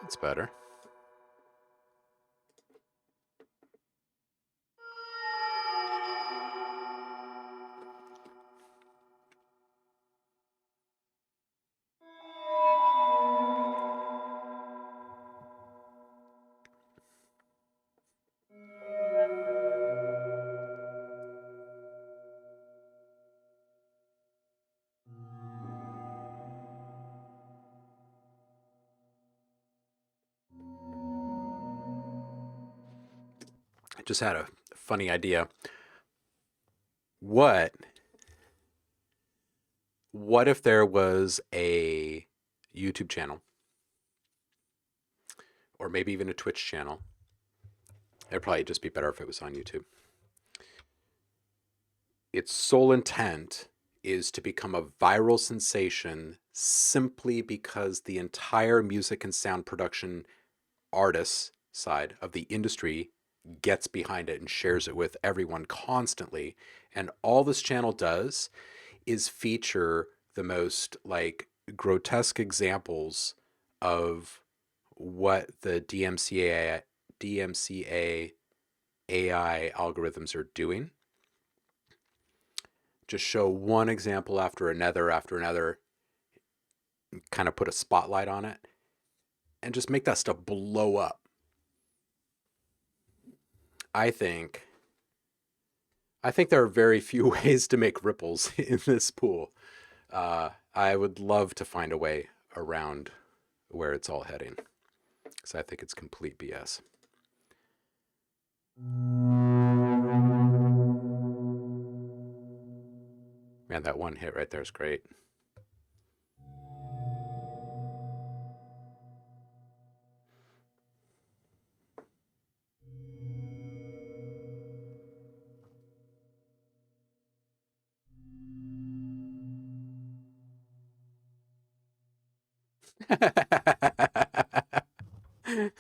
That's better. I just had a funny idea. What if there was a YouTube channel, or maybe even a Twitch channel? It'd probably just be better if it was on YouTube. Its sole intent is to become a viral sensation simply because the entire music and sound production artists side of the industry gets behind it and shares it with everyone constantly. And all this channel does is feature the most like grotesque examples of what the DMCA AI algorithms are doing. Just show one example after another, kind of put a spotlight on it, and just make that stuff blow up. I think there are very few ways to make ripples in this pool. I would love to find a way around where it's all heading, because I think it's complete BS. Man, that one hit right there is great.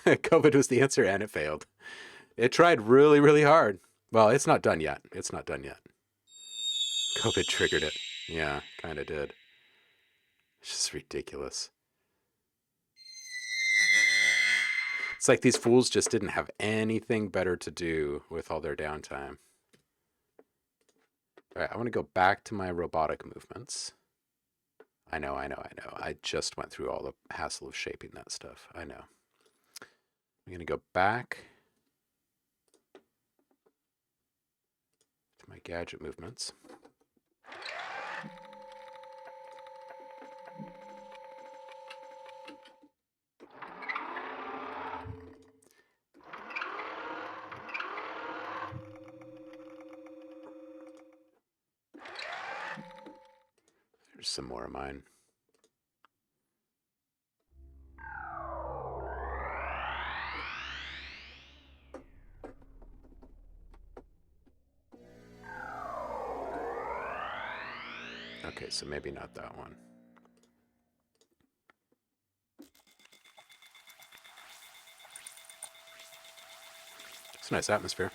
COVID was the answer and it failed. It tried really, really hard. Well, it's not done yet. It's not done yet. COVID triggered it. Yeah, kind of did. It's just ridiculous. It's like these fools just didn't have anything better to do with all their downtime. All right, I want to go back to my robotic movements. I know. I just went through all the hassle of shaping that stuff. I know. I'm going to go back to my gadget movements. There's some more of mine. Okay, so maybe not that one. It's a nice atmosphere.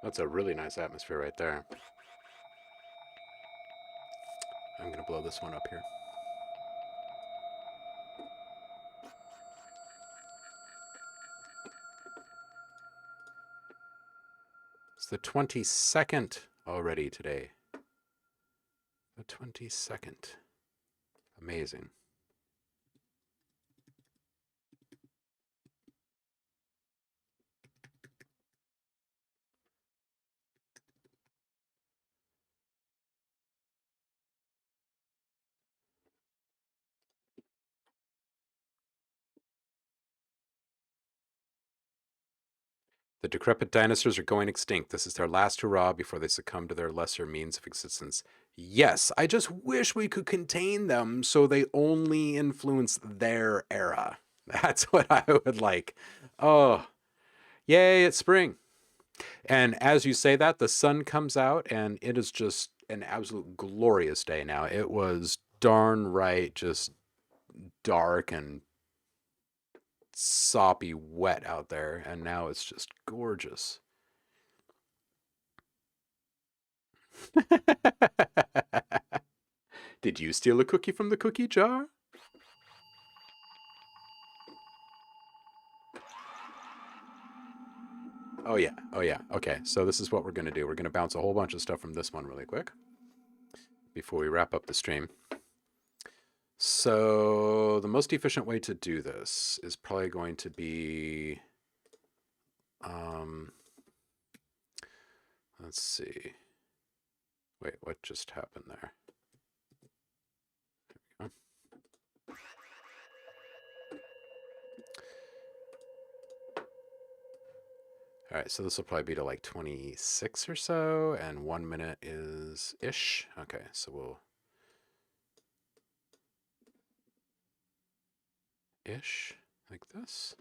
That's a really nice atmosphere right there. I'm going to blow this one up here. It's the 22nd already today. The 22nd. Amazing. The decrepit dinosaurs are going extinct. This is their last hurrah before they succumb to their lesser means of existence. Yes, I just wish we could contain them so they only influence their era. That's what I would like. Oh, yay, it's spring. And as you say that, the sun comes out and it is just an absolute glorious day now. It was darn right just dark and soppy wet out there, and now it's just gorgeous. Did you steal a cookie from the cookie jar? Oh, yeah. Oh, yeah. Okay, so this is what we're going to do. We're going to bounce a whole bunch of stuff from this one really quick before we wrap up the stream. So, the most efficient way to do this is probably going to be. Um, let's see. Wait, what just happened there? There we go. All right, so this will probably be to like 26 or so, and 1 minute is ish. Okay, so we'll ish like this.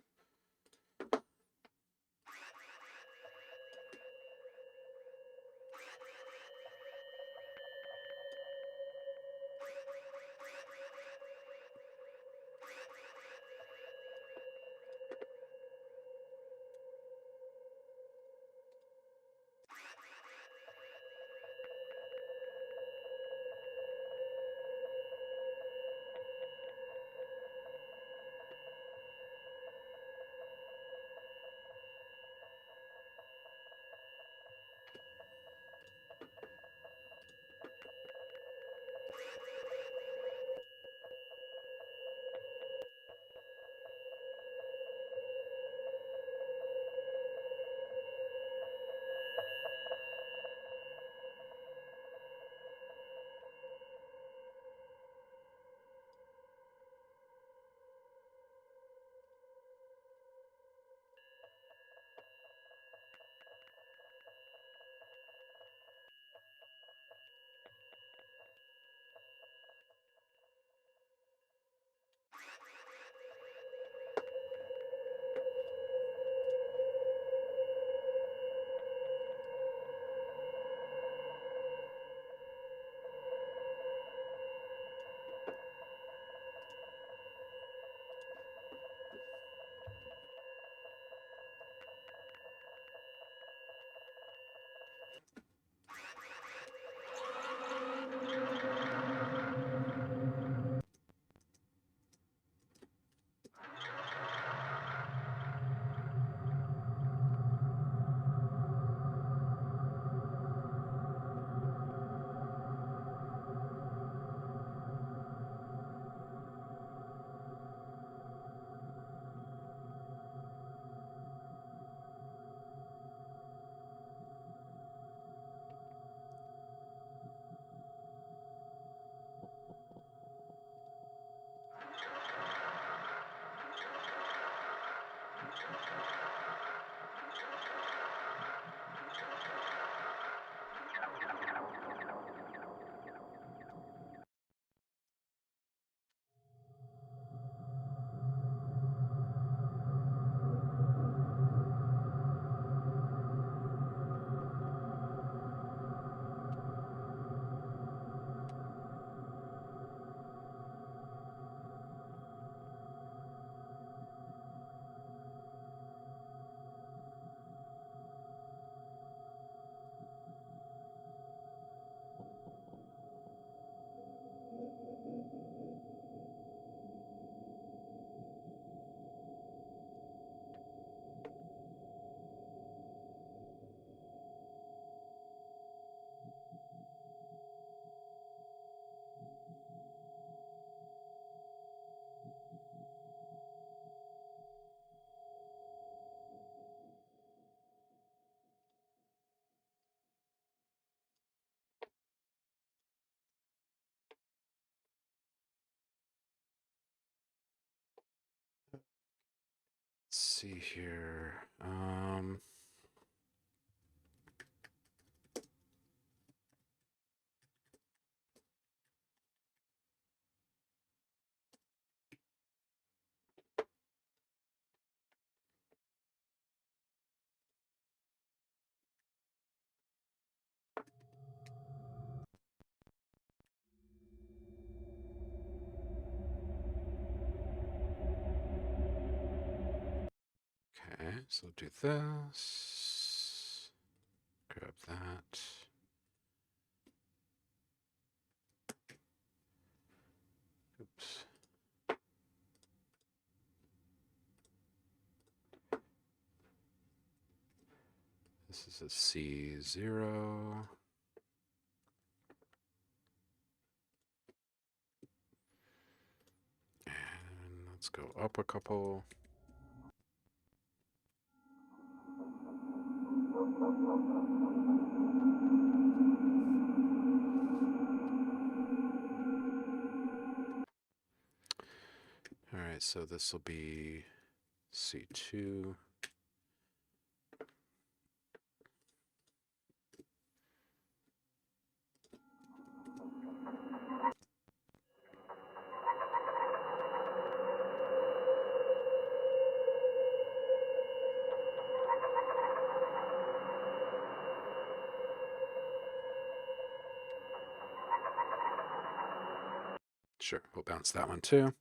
Let's see here. so do this. Grab that. Oops. This is a C0. And let's go up a couple. All right, so this will be C2. Sure, we'll bounce that one too.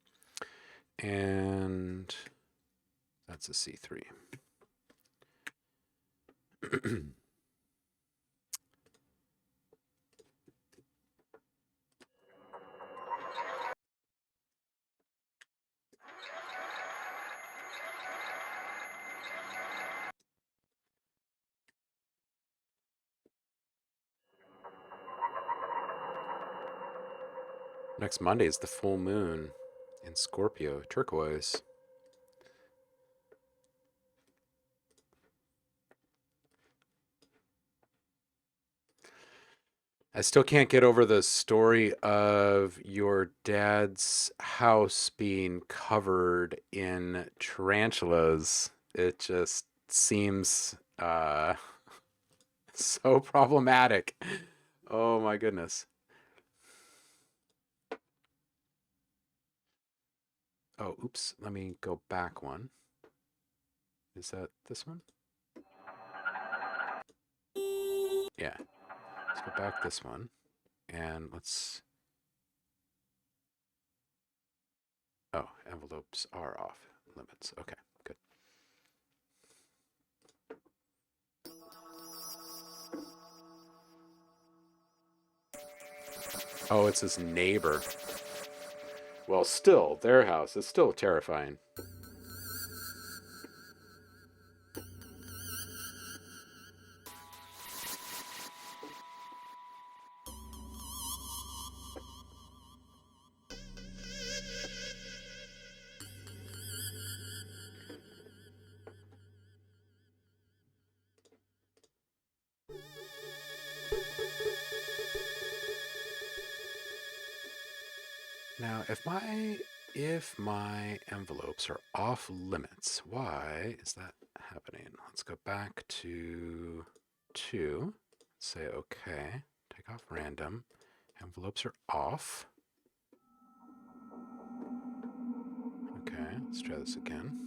And that's a C3. Next Monday is the full moon in Scorpio, turquoise. I still can't get over the story of your dad's house being covered in tarantulas. It just seems so problematic. Oh my goodness. Oh, oops. Let me go back one. Is that this one? Yeah. Let's go back this one. And let's... Oh, envelopes are off limits. Okay, good. Oh, it's his neighbor. Well, still, their house is still terrifying. Now, if my envelopes are off limits, why is that happening? Let's go back to 2. Say okay. Take off random. Envelopes are off. Okay, let's try this again.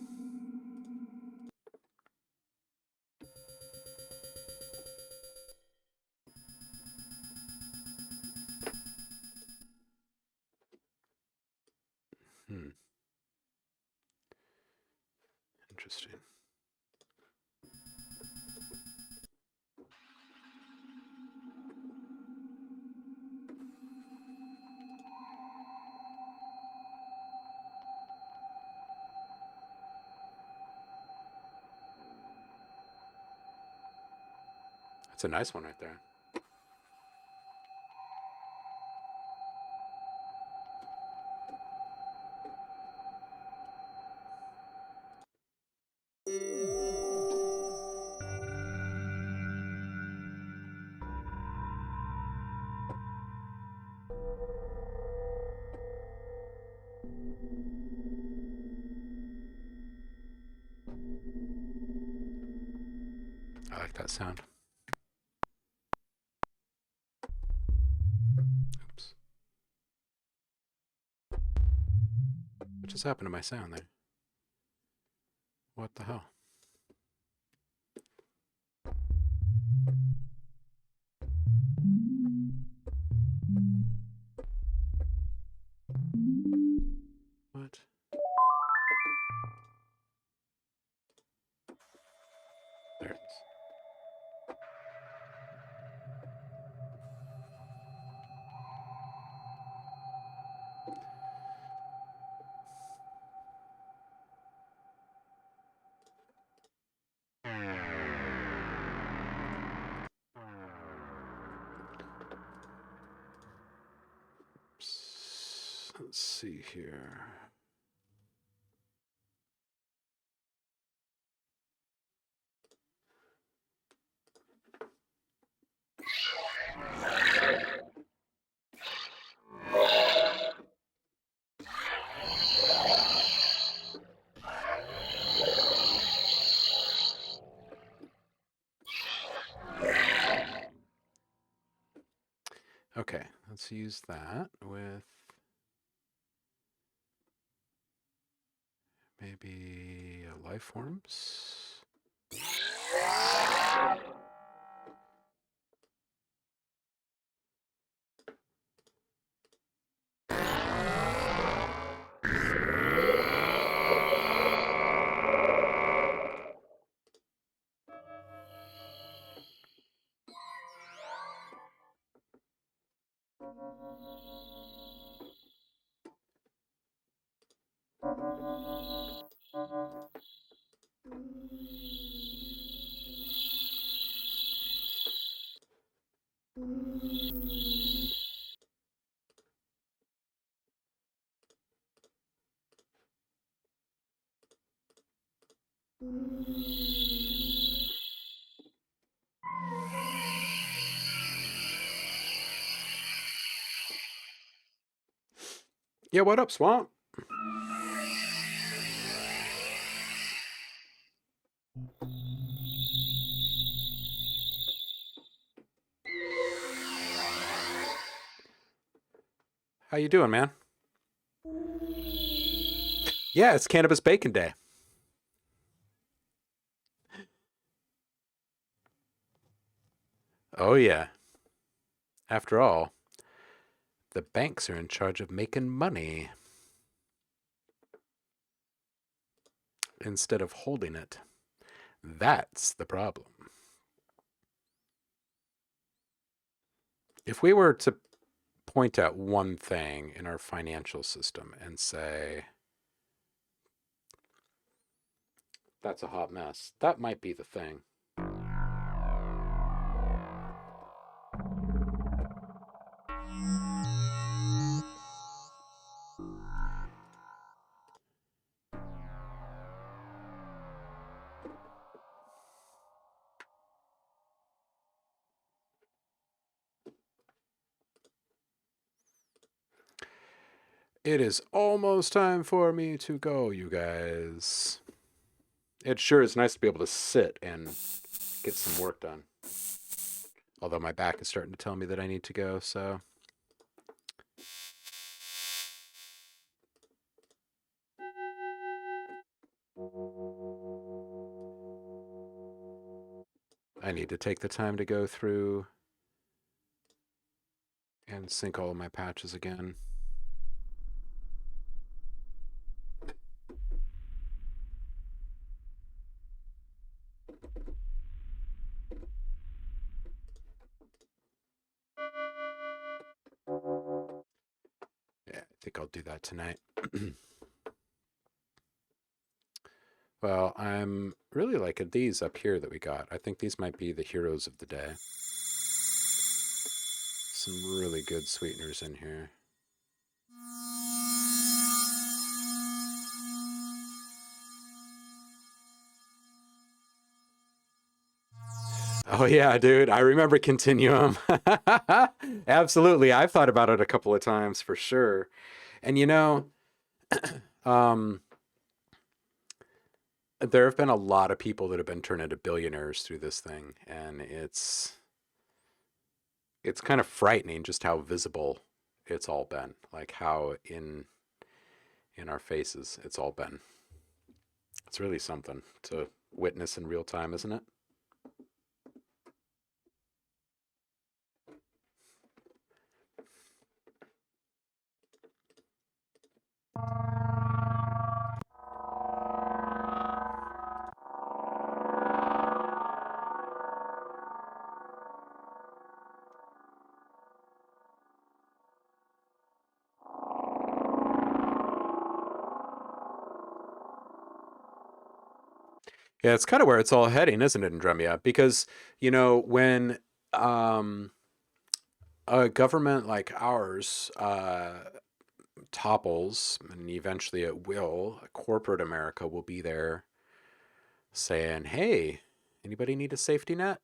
Interesting. That's a nice one right there. I like that sound. Oops. What just happened to my sound there? What the hell? What? Let's see here. Okay, let's use that with maybe life forms. Yeah, what up, Swamp? How you doing, man? Yeah, it's Cannabis Bacon Day. Oh yeah. After all, the banks are in charge of making money instead of holding it. That's the problem. If we were to point at one thing in our financial system and say, that's a hot mess, that might be the thing. It is almost time for me to go, you guys. It sure is nice to be able to sit and get some work done. Although my back is starting to tell me that I need to go, so. I need to take the time to go through and sync all of my patches again. Yeah, I think I'll do that tonight. Well, I'm really liking these up here that we got. I think these might be the heroes of the day. Some really good sweeteners in here. Oh yeah, dude. I remember Continuum. Absolutely. I've thought about it a couple of times for sure. And um, there have been a lot of people that have been turned into billionaires through this thing, and it's kind of frightening just how visible it's all been, like how in our faces it's all been. It's really something to witness in real time, isn't it? Yeah, it's kind of where it's all heading, isn't it, Andromeda? Because, when um, a government like ours topples, and eventually it will, corporate America will be there saying, hey, anybody need a safety net?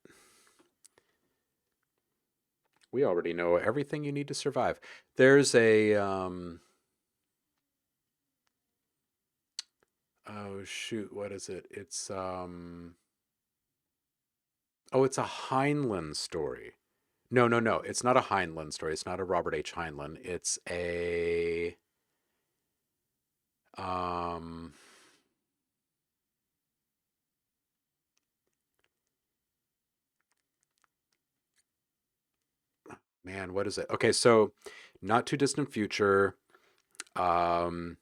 We already know everything you need to survive. There's a, oh shoot, what is it? It's a Heinlein story. No, no, no. It's not a Heinlein story. It's not a Robert H. Heinlein. It's a, um, man, what is it? Okay, so not too distant future. Um,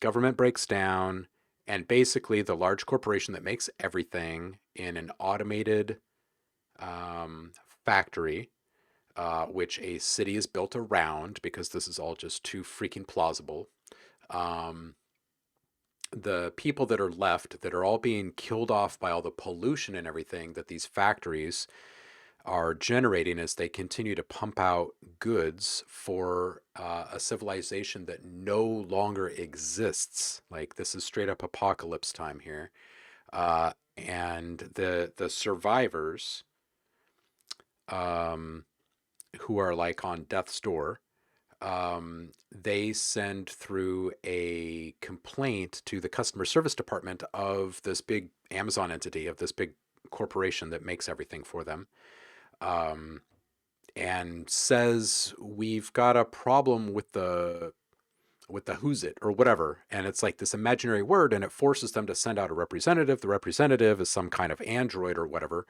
Government breaks down, and basically the large corporation that makes everything in an automated factory, which a city is built around because this is all just too freaking plausible. Um, the people that are left that are all being killed off by all the pollution and everything that these factories are generating as they continue to pump out goods for a civilization that no longer exists. Like this is straight up apocalypse time here, and the survivors, um, who are like on death's door, they send through a complaint to the customer service department of this big Amazon entity, of this big corporation that makes everything for them, um, and says we've got a problem with the who's it or whatever, and it's like this imaginary word, and it forces them to send out a representative. The representative is some kind of android or whatever,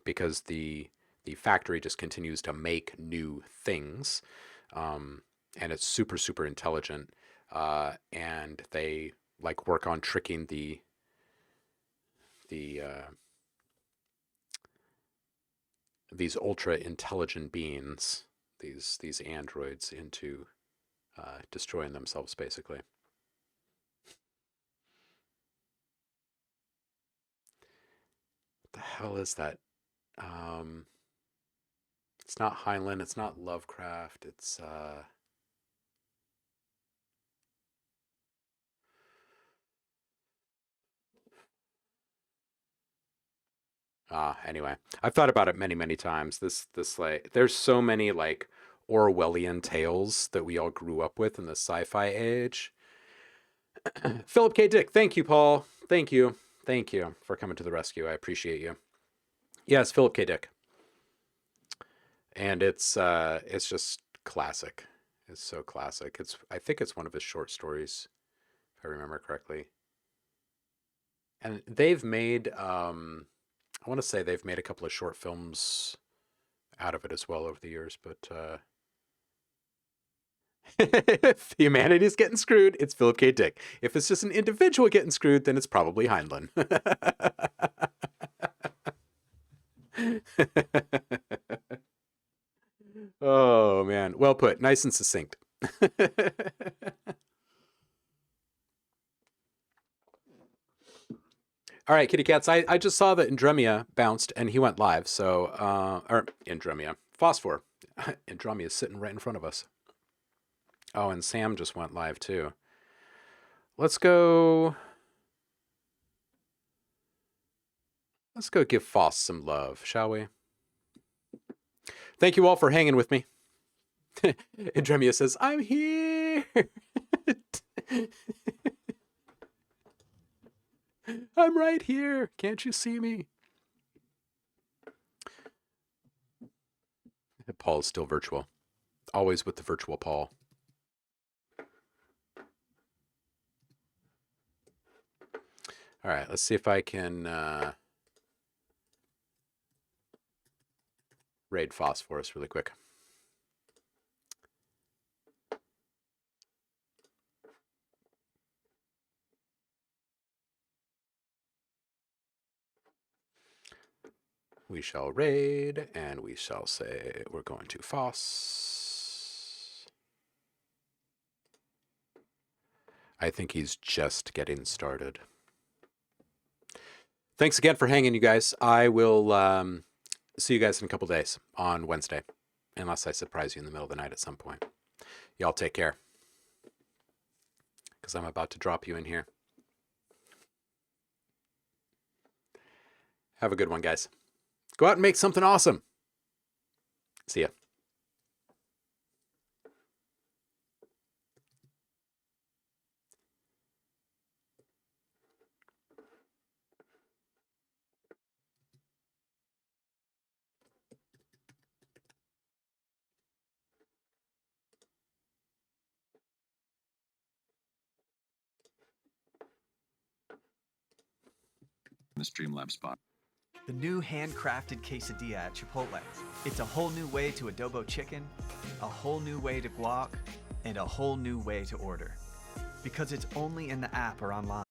because the factory just continues to make new things, and it's super super intelligent, and they like work on tricking the these ultra intelligent beings, these androids, into destroying themselves basically. What the hell is that? Um, it's not Heinlein. It's not Lovecraft. It's anyway, I've thought about it many, many times. This like, there's so many like Orwellian tales that we all grew up with in the sci-fi age. Philip K. Dick, thank you, Paul. Thank you for coming to the rescue. I appreciate you. Yes, Philip K. Dick, and it's just classic. It's so classic. I think it's one of his short stories, if I remember correctly. And they've made I want to say they've made a couple of short films out of it as well over the years, but if humanity's getting screwed, it's Philip K. Dick. If it's just an individual getting screwed, then it's probably Heinlein. Oh man, well put, nice and succinct. All right, kitty cats. I just saw that Andromeda bounced and he went live. So, or Andromeda, Phosphor. Andromeda is sitting right in front of us. Oh, and Sam just went live too. Let's go. Let's go give Foss some love, shall we? Thank you all for hanging with me. Andromeda says, I'm here. I'm right here. Can't you see me? Paul is still virtual. Always with the virtual Paul. All right, let's see if I can raid Phosphorus really quick. We shall raid, and we shall say we're going to Foss. I think he's just getting started. Thanks again for hanging, you guys. I will see you guys in a couple days on Wednesday, unless I surprise you in the middle of the night at some point. Y'all take care, because I'm about to drop you in here. Have a good one, guys. Go out and make something awesome. See ya. The Streamlab spot. The new handcrafted quesadilla at Chipotle. It's a whole new way to adobo chicken, a whole new way to guac, and a whole new way to order. Because it's only in the app or online.